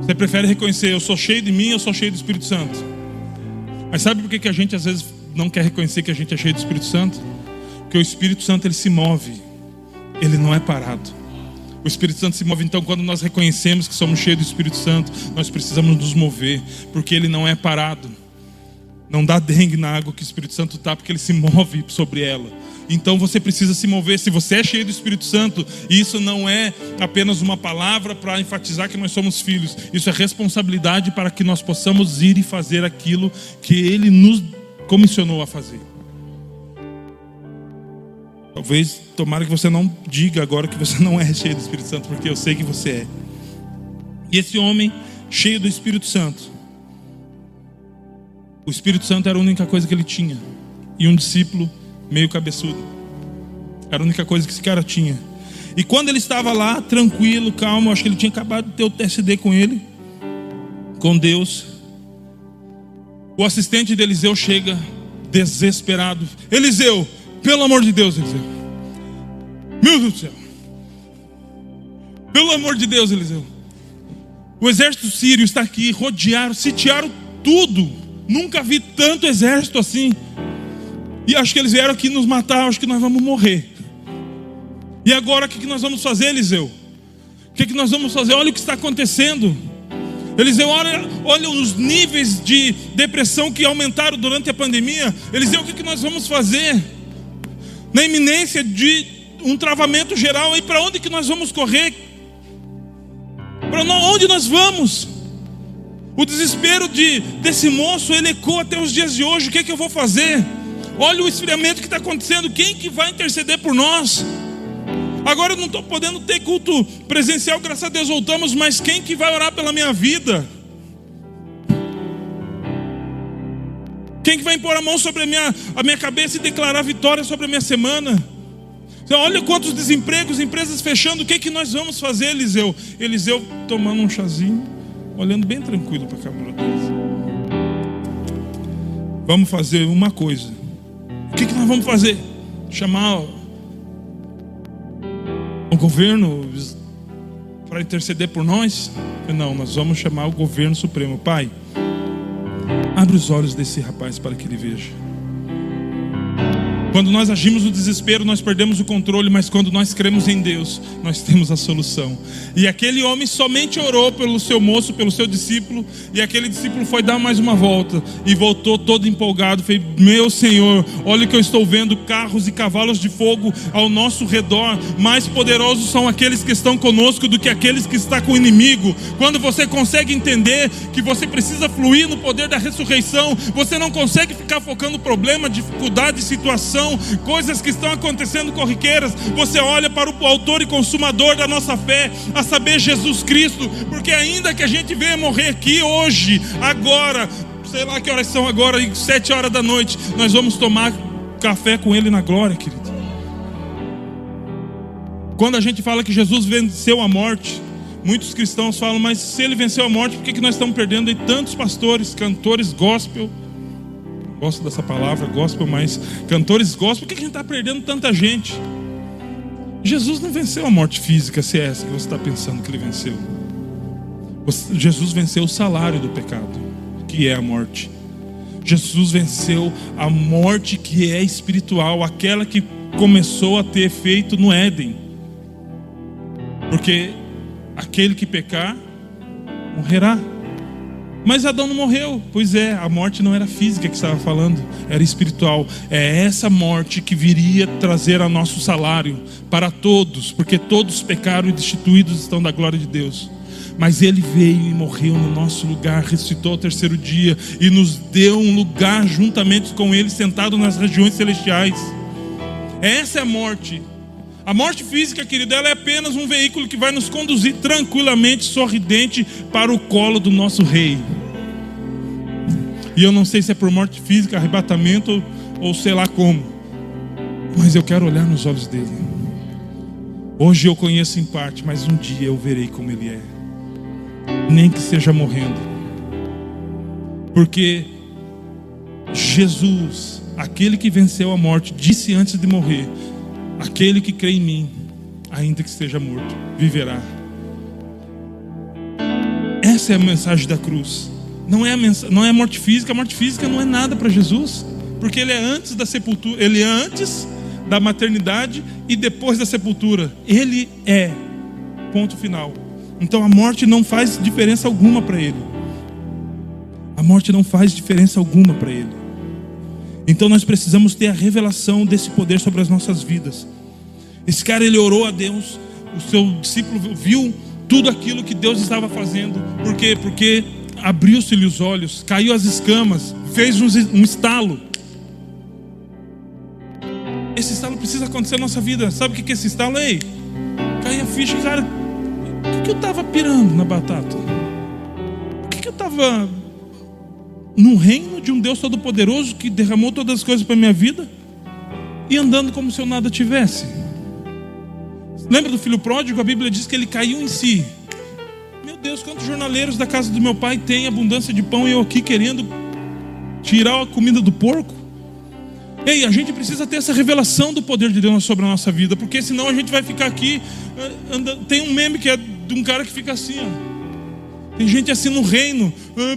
Você prefere reconhecer: eu sou cheio de mim, eu sou cheio do Espírito Santo. Mas sabe por que a gente às vezes não quer reconhecer que a gente é cheio do Espírito Santo? Porque o Espírito Santo, ele se move, ele não é parado. O Espírito Santo se move. Então quando nós reconhecemos que somos cheios do Espírito Santo, nós precisamos nos mover, porque ele não é parado. Não dá dengue na água que o Espírito Santo está, porque ele se move sobre ela. Então você precisa se mover. Se você é cheio do Espírito Santo, isso não é apenas uma palavra para enfatizar que nós somos filhos. Isso é responsabilidade para que nós possamos ir e fazer aquilo que Ele nos comissionou a fazer. Talvez, tomara que você não diga agora que você não é cheio do Espírito Santo, porque eu sei que você é. E esse homem cheio do Espírito Santo, o Espírito Santo era a única coisa que ele tinha. E um discípulo meio cabeçudo. Era a única coisa que esse cara tinha. E quando ele estava lá, tranquilo, calmo, acho que ele tinha acabado de ter o TSD com ele, com Deus, o assistente de Eliseu chega desesperado. Eliseu, pelo amor de Deus, Eliseu. Meu Deus do céu. Pelo amor de Deus, Eliseu. O exército sírio está aqui, rodearam, sitiaram tudo. Nunca vi tanto exército assim. E acho que eles vieram aqui nos matar, acho que nós vamos morrer. E agora o que nós vamos fazer, Eliseu? O que nós vamos fazer? Olha o que está acontecendo. Eliseu, olha os níveis de depressão que aumentaram durante a pandemia. Eliseu, o que nós vamos fazer? Na iminência de um travamento geral, aí para onde que nós vamos correr? Para onde nós vamos? O desespero desse moço, ele ecoa até os dias de hoje. O que eu vou fazer? Olha o esfriamento que está acontecendo. Quem que vai interceder por nós? Agora eu não estou podendo ter culto presencial, graças a Deus voltamos. Mas quem que vai orar pela minha vida? Quem que vai impor a mão sobre a minha cabeça e declarar vitória sobre a minha semana? Olha quantos desempregos, empresas fechando. O que nós vamos fazer, Eliseu? Eliseu tomando um chazinho, olhando bem tranquilo para a câmera deles. Vamos fazer uma coisa. O que nós vamos fazer? Chamar o governo para interceder por nós? Não, nós vamos chamar o governo supremo. Pai, abre os olhos desse rapaz para que ele veja. Quando nós agimos no desespero, nós perdemos o controle, mas quando nós cremos em Deus, nós temos a solução. E aquele homem somente orou pelo seu moço, pelo seu discípulo, e aquele discípulo foi dar mais uma volta e voltou todo empolgado. Falei, meu Senhor, olha o que eu estou vendo, carros e cavalos de fogo ao nosso redor. Mais poderosos são aqueles que estão conosco do que aqueles que estão com o inimigo. Quando você consegue entender que você precisa fluir no poder da ressurreição, você não consegue ficar focando no problema, dificuldade, situação, coisas que estão acontecendo corriqueiras. Você olha para o autor e consumador da nossa fé, a saber, Jesus Cristo. Porque ainda que a gente venha morrer aqui hoje, agora, sei lá que horas são agora, 7 horas da noite, nós vamos tomar café com Ele na glória, querido. Quando a gente fala que Jesus venceu a morte, muitos cristãos falam, mas se Ele venceu a morte, por que nós estamos perdendo aí tantos pastores, cantores gospel? Gosto dessa palavra, gospel, mas cantores gospel, por que a gente está perdendo tanta gente? Jesus não venceu a morte física, se é essa que você está pensando que Ele venceu. Jesus venceu o salário do pecado, que é a morte. Jesus venceu a morte que é espiritual, aquela que começou a ter efeito no Éden. Porque aquele que pecar, morrerá. Mas Adão não morreu. Pois é, a morte não era física que estava falando, era espiritual. É essa morte que viria trazer a nosso salário para todos, porque todos pecaram e destituídos estão da glória de Deus. Mas Ele veio e morreu no nosso lugar, ressuscitou ao terceiro dia e nos deu um lugar juntamente com Ele, sentado nas regiões celestiais. Essa é a morte. A morte física, querido, ela é apenas um veículo que vai nos conduzir tranquilamente, sorridente, para o colo do nosso Rei. E eu não sei se é por morte física, arrebatamento ou sei lá como, mas eu quero olhar nos olhos dele. Hoje eu conheço em parte, mas um dia eu verei como Ele é, nem que seja morrendo. Porque Jesus, aquele que venceu a morte, disse antes de morrer: aquele que crê em mim, ainda que esteja morto, viverá. Essa é a mensagem da cruz. Não é a morte física. A morte física não é nada para Jesus, porque Ele é antes da sepultura, Ele é antes da maternidade e depois da sepultura. Ele é ponto final. Então a morte não faz diferença alguma para Ele. A morte não faz diferença alguma para Ele. Então nós precisamos ter a revelação desse poder sobre as nossas vidas. Esse cara, ele orou a Deus. O seu discípulo viu tudo aquilo que Deus estava fazendo. Por quê? Porque abriu-se-lhe os olhos, caiu as escamas, fez um estalo. Esse estalo precisa acontecer na nossa vida. Sabe o que é esse estalo? Ei, cai a ficha, cara. Por que eu estava pirando na batata? Por que eu estava no reino de um Deus Todo-Poderoso que derramou todas as coisas para a minha vida e andando como se eu nada tivesse? Lembra do filho pródigo? A Bíblia diz que ele caiu em si. Meu Deus, quantos jornaleiros da casa do meu pai têm abundância de pão e eu aqui querendo tirar a comida do porco? Ei, a gente precisa ter essa revelação do poder de Deus sobre a nossa vida, porque senão a gente vai ficar aqui tem um meme que é de um cara que fica assim, ó. Tem gente assim no reino,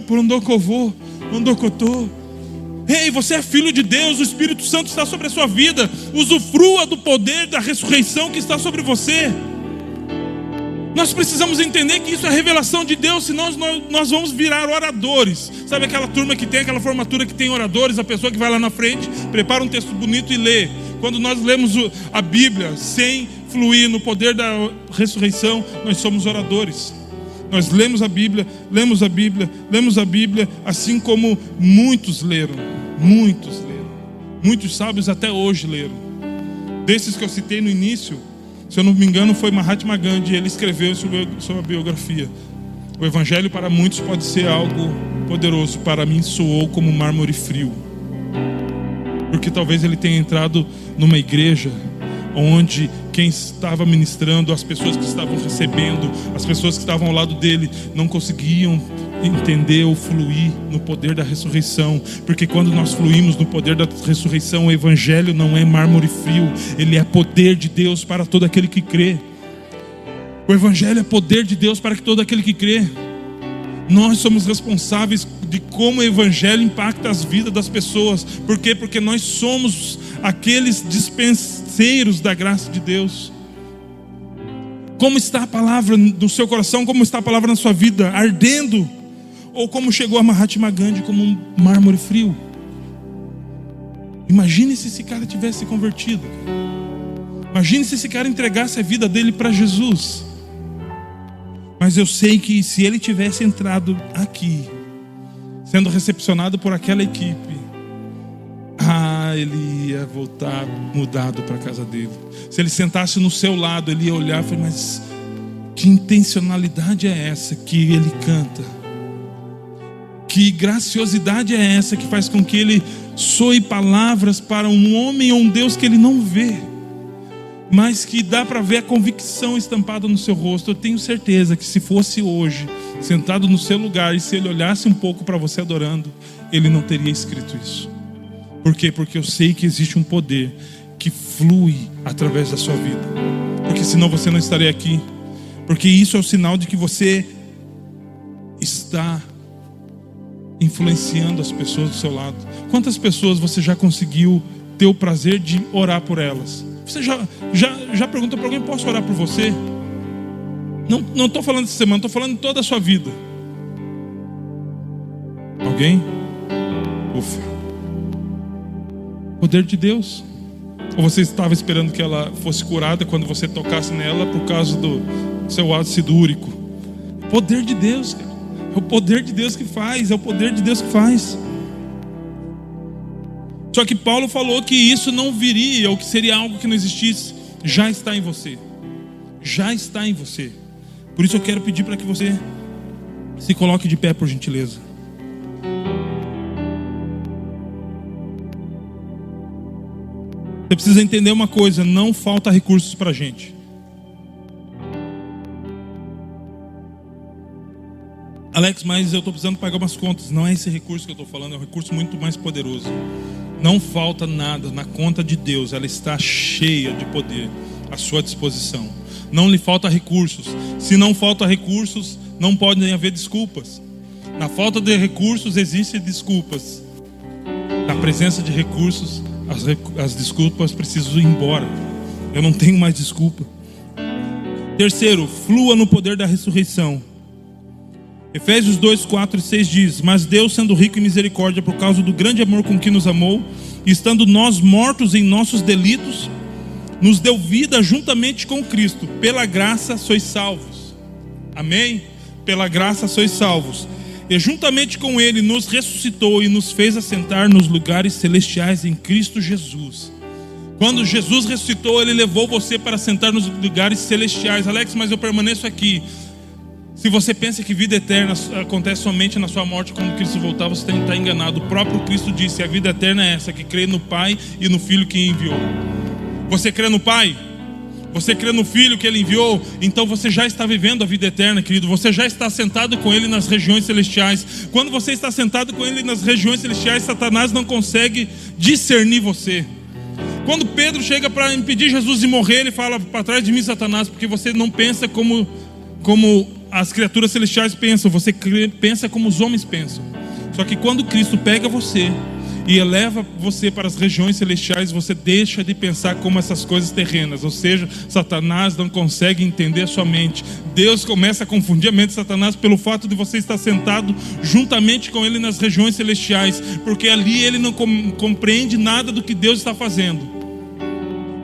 por onde eu vou, onde eu tô. Ei, você é filho de Deus, o Espírito Santo está sobre a sua vida. Usufrua do poder da ressurreição que está sobre você. Nós precisamos entender que isso é revelação de Deus, senão nós vamos virar oradores. Sabe aquela turma que tem aquela formatura que tem oradores? A pessoa que vai lá na frente, prepara um texto bonito e lê. Quando nós lemos a Bíblia sem fluir no poder da ressurreição, nós somos oradores. Nós lemos a Bíblia, assim como muitos leram. Muitos sábios até hoje leram. Desses que eu citei no início, se eu não me engano, foi Mahatma Gandhi. Ele escreveu sobre a biografia. O evangelho para muitos pode ser algo poderoso. Para mim soou como mármore frio. Porque talvez ele tenha entrado numa igreja onde quem estava ministrando, as pessoas que estavam recebendo, as pessoas que estavam ao lado dele, não conseguiam entender ou fluir no poder da ressurreição. Porque quando nós fluímos no poder da ressurreição, o evangelho não é mármore frio, ele é poder de Deus para todo aquele que crê. O evangelho é poder de Deus para todo aquele que crê. Nós somos responsáveis de como o evangelho impacta as vidas das pessoas. Por quê? Porque nós somos aqueles dispenseiros da graça de Deus. Como está a palavra no seu coração? Como está a palavra na sua vida? Ardendo? Ou como chegou a Mahatma Gandhi como um mármore frio? Imagine se esse cara tivesse se convertido. Imagine se esse cara entregasse a vida dele para Jesus. Mas eu sei que se ele tivesse entrado aqui, sendo recepcionado por aquela equipe, ele ia voltar mudado para a casa dele. Se ele sentasse no seu lado, ele ia olhar e falar: mas que intencionalidade é essa que ele canta? Que graciosidade é essa que faz com que ele soe palavras para um homem ou um Deus que ele não vê, mas que dá para ver a convicção estampada no seu rosto? Eu tenho certeza que se fosse hoje, sentado no seu lugar, e se ele olhasse um pouco para você adorando, ele não teria escrito isso. Por quê? Porque eu sei que existe um poder que flui através da sua vida. Porque senão você não estaria aqui. Porque isso é o sinal de que você está influenciando as pessoas do seu lado. Quantas pessoas você já conseguiu ter o prazer de orar por elas? Você já perguntou para alguém: posso orar por você? Não estou falando essa semana, estou falando de toda a sua vida. Alguém? Ufa. Poder de Deus. Ou você estava esperando que ela fosse curada quando você tocasse nela por causa do seu ácido úrico? Poder de Deus, cara. É o poder de Deus que faz. É o poder de Deus que faz. Só que Paulo falou que isso não viria, ou que seria algo que não existisse. Já está em você. Já está em você. Por isso eu quero pedir para que você se coloque de pé, por gentileza. Você precisa entender uma coisa: não falta recursos para a gente. Alex, mas eu estou precisando pagar umas contas. Não é esse recurso que eu estou falando, é um recurso muito mais poderoso. Não falta nada na conta de Deus, ela está cheia de poder à sua disposição. Não lhe falta recursos. Se não falta recursos, não podem haver desculpas. Na falta de recursos existem desculpas. Na presença de recursos, as desculpas precisam ir embora. Eu não tenho mais desculpa. Terceiro, flua no poder da ressurreição. Efésios 2, 4 e 6 diz: mas Deus, sendo rico em misericórdia, por causa do grande amor com que nos amou, estando nós mortos em nossos delitos, nos deu vida juntamente com Cristo. Pela graça sois salvos. Amém? Pela graça sois salvos. E juntamente com Ele nos ressuscitou e nos fez assentar nos lugares celestiais em Cristo Jesus. Quando Jesus ressuscitou, Ele levou você para sentar nos lugares celestiais. Alex, mas eu permaneço aqui. Se você pensa que vida eterna acontece somente na sua morte, quando Cristo voltar, você está enganado. O próprio Cristo disse: a vida eterna é essa, que crê no Pai e no Filho que enviou. Você crê no Pai? Você crê no Filho que Ele enviou? Então você já está vivendo a vida eterna, querido. Você já está sentado com Ele nas regiões celestiais. Quando você está sentado com Ele nas regiões celestiais, Satanás não consegue discernir você. Quando Pedro chega para impedir Jesus de morrer, ele fala: para trás de mim, Satanás, porque você não pensa como as criaturas celestiais pensam, você pensa como os homens pensam. Só que quando Cristo pega você e eleva você para as regiões celestiais, você deixa de pensar como essas coisas terrenas. Ou seja, Satanás não consegue entender a sua mente. Deus começa a confundir a mente de Satanás pelo fato de você estar sentado juntamente com Ele nas regiões celestiais, porque ali ele não compreende nada do que Deus está fazendo.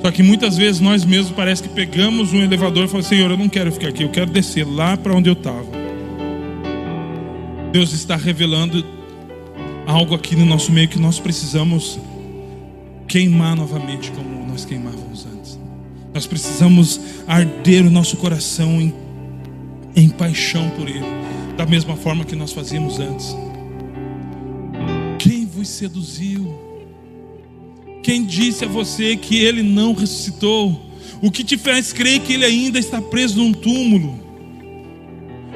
Só que muitas vezes nós mesmos parece que pegamos um elevador e falamos: Senhor, eu não quero ficar aqui, eu quero descer lá para onde eu estava. Deus está revelando algo aqui no nosso meio que nós precisamos queimar novamente como nós queimávamos antes. Nós precisamos arder o nosso coração em paixão por Ele, da mesma forma que nós fazíamos antes. Quem vos seduziu? Quem disse a você que Ele não ressuscitou? O que te faz crer que Ele ainda está preso num túmulo?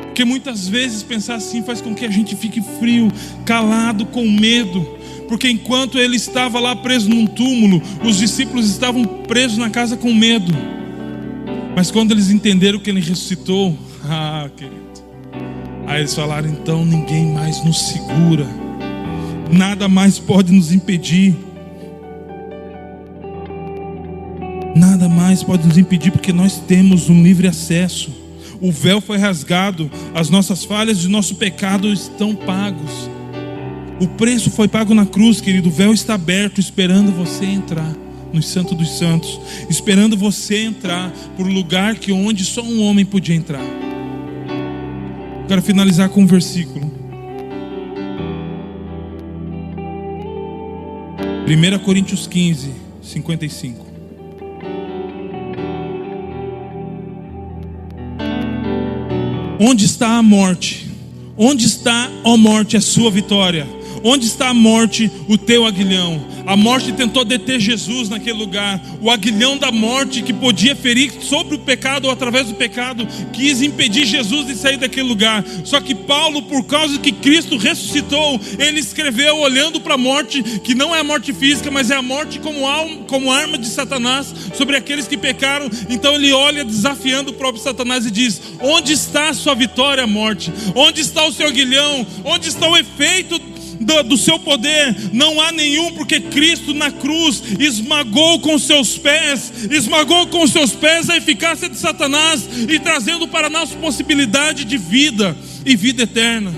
Porque muitas vezes pensar assim faz com que a gente fique frio, calado, com medo. Porque enquanto Ele estava lá preso num túmulo, os discípulos estavam presos na casa com medo. Mas quando eles entenderam que Ele ressuscitou, querido, aí eles falaram: então ninguém mais nos segura, nada mais pode nos impedir. Nada mais pode nos impedir, porque nós temos um livre acesso. O véu foi rasgado, as nossas falhas e o nosso pecado estão pagos. O preço foi pago na cruz, querido. O véu está aberto, esperando você entrar no Santo dos Santos, esperando você entrar por um lugar onde só um homem podia entrar. Quero finalizar com um versículo. 1 Coríntios 15, 55. Onde está a morte? Onde está, ó morte, a sua vitória? Onde está a morte, o teu aguilhão? A morte tentou deter Jesus naquele lugar. O aguilhão da morte que podia ferir sobre o pecado ou através do pecado, quis impedir Jesus de sair daquele lugar. Só que Paulo, por causa que Cristo ressuscitou, ele escreveu olhando para a morte, que não é a morte física, mas é a morte como arma de Satanás sobre aqueles que pecaram. Então ele olha desafiando o próprio Satanás e diz: onde está a sua vitória, morte? Onde está o seu aguilhão? Onde está o efeito do seu poder? Não há nenhum, porque Cristo na cruz esmagou com seus pés a eficácia de Satanás e trazendo para nós possibilidade de vida e vida eterna.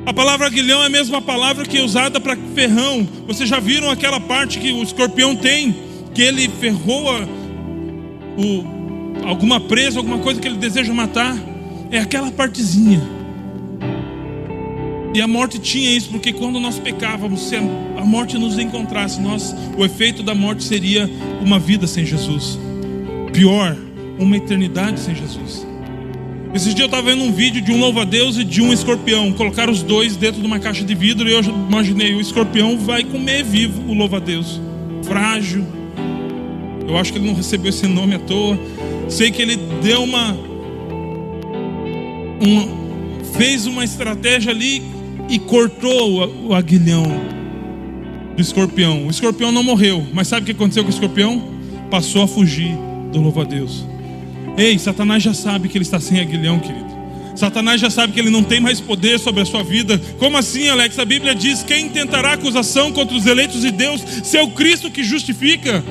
A palavra aguilhão é a mesma palavra que é usada para ferrão. Vocês já viram aquela parte que o escorpião tem, que ele ferroa alguma presa, alguma coisa que ele deseja matar? É aquela partezinha. E a morte tinha isso, porque quando nós pecávamos, se a morte nos encontrasse, o efeito da morte seria uma vida sem Jesus. Pior, uma eternidade sem Jesus. Esses dias eu estava vendo um vídeo de um louva-a-Deus e de um escorpião. Colocaram os dois dentro de uma caixa de vidro e eu imaginei: o escorpião vai comer vivo o louva-a-Deus. Frágil. Eu acho que ele não recebeu esse nome à toa. Sei que ele deu fez uma estratégia ali e cortou o aguilhão do escorpião. O escorpião não morreu, mas sabe o que aconteceu com o escorpião? Passou a fugir do louva-a-Deus. Ei, Satanás já sabe que ele está sem aguilhão, querido. Satanás já sabe que ele não tem mais poder sobre a sua vida. Como assim, Alex? A Bíblia diz: quem intentará acusação contra os eleitos de Deus, se é o Cristo que justifica?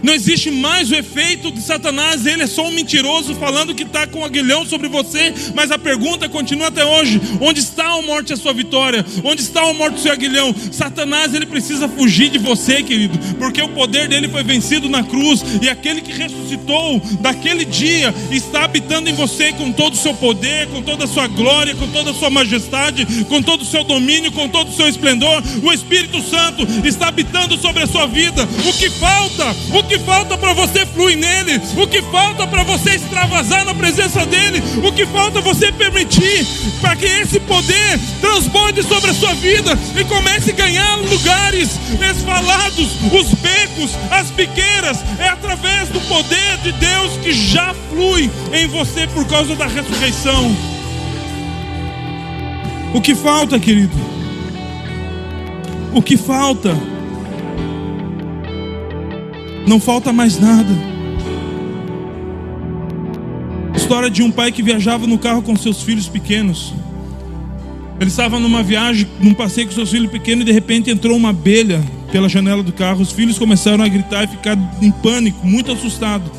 Não existe mais o efeito de Satanás. Ele é só um mentiroso falando que está com um aguilhão sobre você. Mas a pergunta continua até hoje: onde está a morte, a sua vitória? Onde está a morte, o seu aguilhão? Satanás, ele precisa fugir de você, querido, porque o poder dele foi vencido na cruz. E aquele que ressuscitou daquele dia está habitando em você com todo o seu poder, com toda a sua glória, com toda a sua majestade, com todo o seu domínio, com todo o seu esplendor. O Espírito Santo está habitando sobre a sua vida. O que falta para você fluir nele? O que falta para você extravasar na presença dele? O que falta você permitir para que esse poder transborde sobre a sua vida e comece a ganhar lugares esfalados, os becos, as biqueiras? É através do poder de Deus que já flui em você por causa da ressurreição. O que falta, querido? O que falta? Não falta mais nada. História de um pai que viajava no carro com seus filhos pequenos. Ele estava numa viagem, num passeio com seus filhos pequenos, e de repente entrou uma abelha pela janela do carro. Os filhos começaram a gritar e ficar em pânico, muito assustado.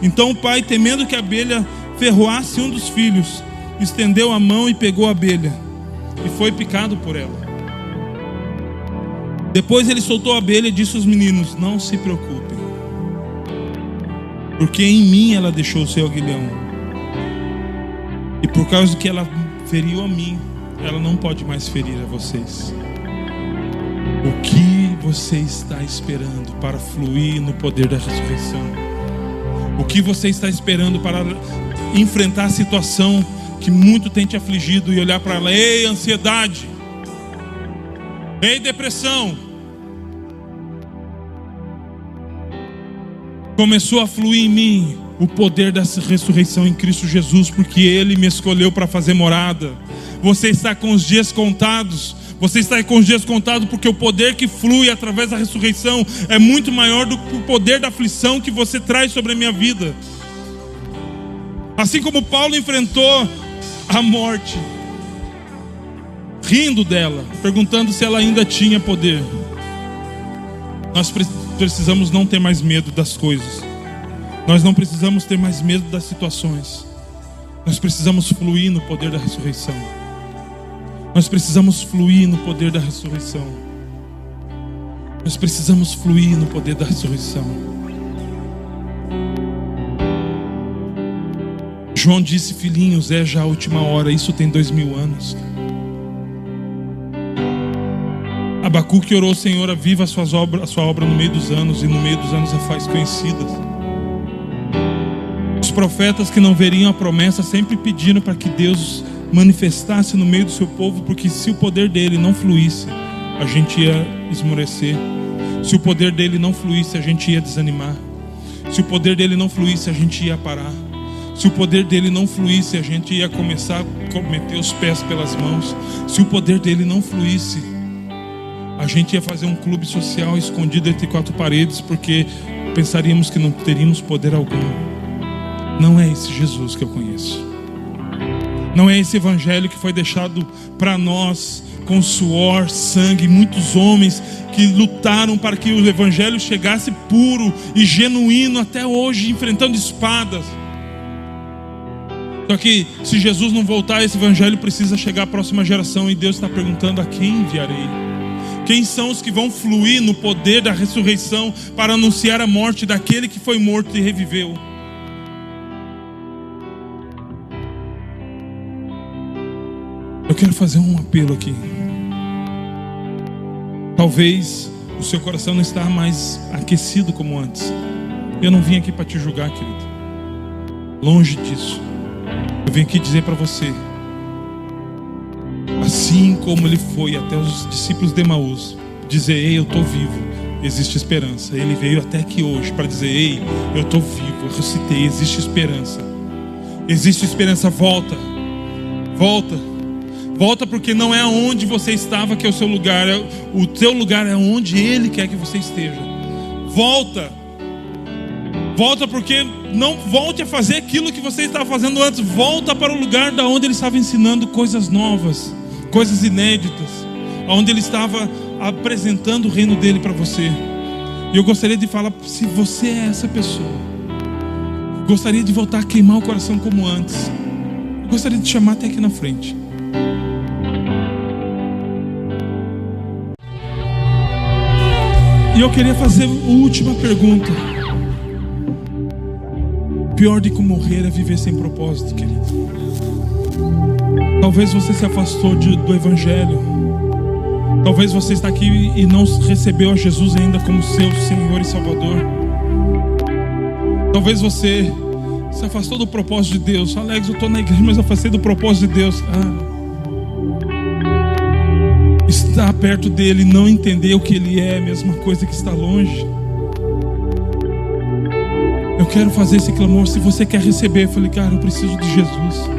Então o pai, temendo que a abelha ferroasse um dos filhos, estendeu a mão e pegou a abelha e foi picado por ela. Depois ele soltou a abelha e disse aos meninos: não se preocupem, porque em mim ela deixou o seu aguilhão, e por causa que ela feriu a mim, ela não pode mais ferir a vocês. O que você está esperando para fluir no poder da ressurreição? O que você está esperando para enfrentar a situação que muito tem te afligido e olhar para ela? Ei, ansiedade! Ei, depressão! Começou a fluir em mim o poder da ressurreição em Cristo Jesus, porque Ele me escolheu para fazer morada. Você está com os dias contados. Você está com os dias contados porque o poder que flui através da ressurreição é muito maior do que o poder da aflição que você traz sobre a minha vida. Assim como Paulo enfrentou a morte, rindo dela, perguntando se ela ainda tinha poder. Nós precisamos não ter mais medo das coisas. Nós não precisamos ter mais medo das situações. Nós precisamos fluir no poder da ressurreição. Nós precisamos fluir no poder da ressurreição. Nós precisamos fluir no poder da ressurreição. João disse: filhinhos, é já a última hora. Isso tem 2000 anos. Abacuque orou: Senhor, aviva a sua obra no meio dos anos, e no meio dos anos a faz conhecida. Os profetas que não veriam a promessa sempre pediram para que Deus manifestasse no meio do seu povo, porque se o poder dele não fluísse, a gente ia esmorecer. Se o poder dele não fluísse, a gente ia desanimar. Se o poder dele não fluísse, a gente ia parar. Se o poder dele não fluísse, a gente ia começar a meter os pés pelas mãos. Se o poder dele não fluísse, a gente ia fazer um clube social escondido entre quatro paredes, porque pensaríamos que não teríamos poder algum. Não é esse Jesus que eu conheço. Não é esse evangelho que foi deixado para nós com suor, sangue. Muitos homens que lutaram para que o evangelho chegasse puro e genuíno até hoje, enfrentando espadas. Só que se Jesus não voltar, esse evangelho precisa chegar à próxima geração. E Deus está perguntando: a quem enviarei? Quem são os que vão fluir no poder da ressurreição para anunciar a morte daquele que foi morto e reviveu? Eu quero fazer um apelo aqui. Talvez o seu coração não está mais aquecido como antes. Eu não vim aqui para te julgar, querido. Longe disso. Eu vim aqui dizer para você: assim como ele foi até os discípulos de Emaús, dizer: ei, eu estou vivo, existe esperança. Ele veio até aqui hoje para dizer: ei, eu estou vivo, eu ressuscitei, existe esperança. Existe esperança. Volta. Volta, porque não é onde você estava que é o seu lugar. O teu lugar é onde Ele quer que você esteja. Volta, porque não volte a fazer aquilo que você estava fazendo antes. Volta para o lugar da onde Ele estava ensinando coisas novas, coisas inéditas, onde Ele estava apresentando o reino dele para você. E eu gostaria de falar, se você é essa pessoa, gostaria de voltar a queimar o coração como antes, eu gostaria de te chamar até aqui na frente. E eu queria fazer a última pergunta. Pior do que morrer é viver sem propósito, querido. Talvez você se afastou do Evangelho. Talvez você está aqui e não recebeu a Jesus ainda como seu Senhor e Salvador. Talvez você se afastou do propósito de Deus. Alex, eu estou na igreja, mas afastei do propósito de Deus. Estar perto dele, não entender o que ele é a mesma coisa que estar longe. Eu quero fazer esse clamor. Se você quer receber, eu falei, cara, eu preciso de Jesus.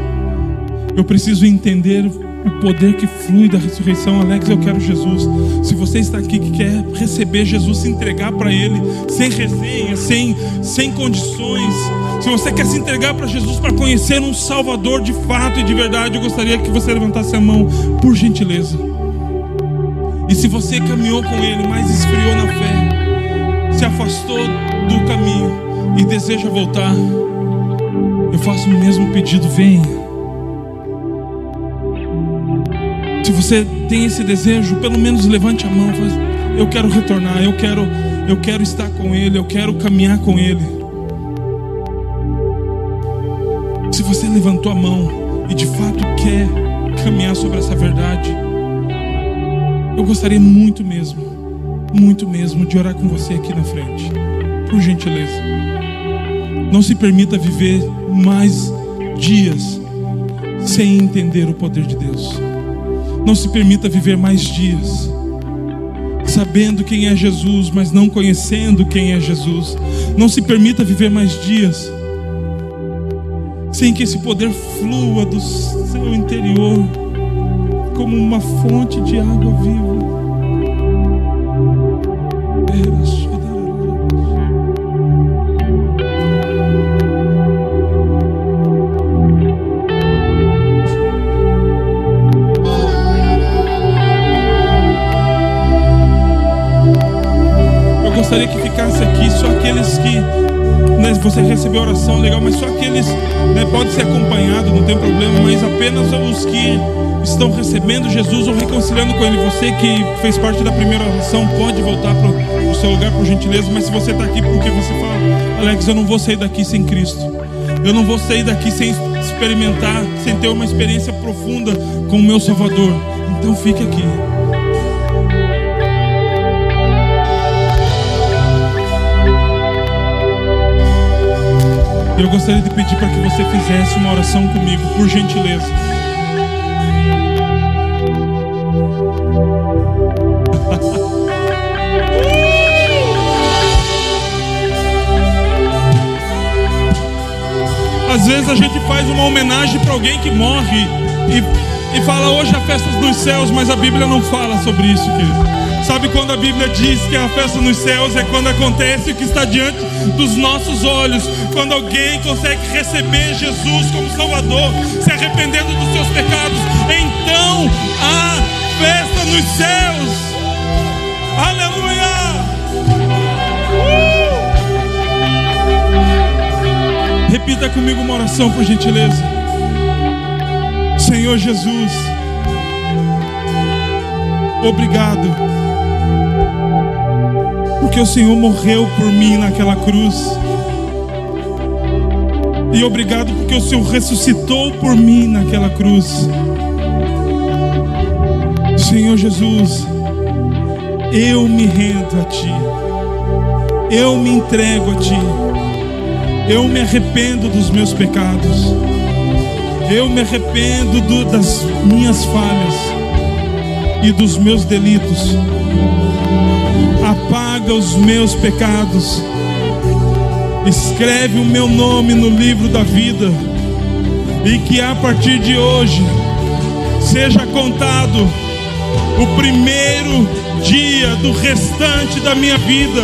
Eu preciso entender o poder que flui da ressurreição. Alex, eu quero Jesus. Se você está aqui que quer receber Jesus, se entregar para Ele, sem resenha, sem condições. Se você quer se entregar para Jesus para conhecer um Salvador de fato e de verdade, eu gostaria que você levantasse a mão, por gentileza. E se você caminhou com Ele, mas esfriou na fé, se afastou do caminho e deseja voltar, eu faço o mesmo pedido, venha. Se você tem esse desejo, pelo menos levante a mão. Eu quero retornar, eu quero estar com Ele, eu quero caminhar com Ele. Se você levantou a mão e de fato quer caminhar sobre essa verdade, eu gostaria muito mesmo de orar com você aqui na frente. Por gentileza, não se permita viver mais dias sem entender o poder de Deus. Não se permita viver mais dias sabendo quem é Jesus, mas não conhecendo quem é Jesus. Não se permita viver mais dias sem que esse poder flua do seu interior como uma fonte de água viva. Eu gostaria que ficasse aqui só aqueles que, você recebeu oração, legal, mas só aqueles, pode ser acompanhado, não tem problema, mas apenas os que estão recebendo Jesus ou reconciliando com Ele. Você que fez parte da primeira oração pode voltar para o seu lugar, por gentileza. Mas se você está aqui porque você fala, Alex, eu não vou sair daqui sem Cristo, eu não vou sair daqui sem experimentar, sem ter uma experiência profunda com o meu Salvador, então fique aqui. Eu gostaria de pedir para que você fizesse uma oração comigo, por gentileza. Às vezes a gente faz uma homenagem para alguém que morre e fala, hoje é a festa dos céus, mas a Bíblia não fala sobre isso, querido. Sabe quando a Bíblia diz que a festa nos céus é quando acontece o que está diante dos nossos olhos, quando alguém consegue receber Jesus como Salvador, se arrependendo dos seus pecados, então há festa nos céus. Aleluia! Repita comigo uma oração, por gentileza. Senhor Jesus, obrigado, porque o Senhor morreu por mim naquela cruz. E obrigado porque o Senhor ressuscitou por mim naquela cruz. Senhor Jesus, eu me rendo a Ti, eu me entrego a Ti, eu me arrependo dos meus pecados, eu me arrependo das minhas falhas e dos meus delitos. Apaga os meus pecados, escreve o meu nome no livro da vida, e que a partir de hoje seja contado o primeiro dia do restante da minha vida,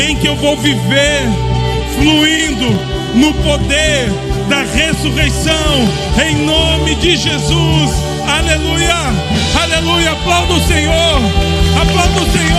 em que eu vou viver fluindo no poder da ressurreição, em nome de Jesus. Aleluia, aleluia. Aplauda o Senhor, aplauda o Senhor.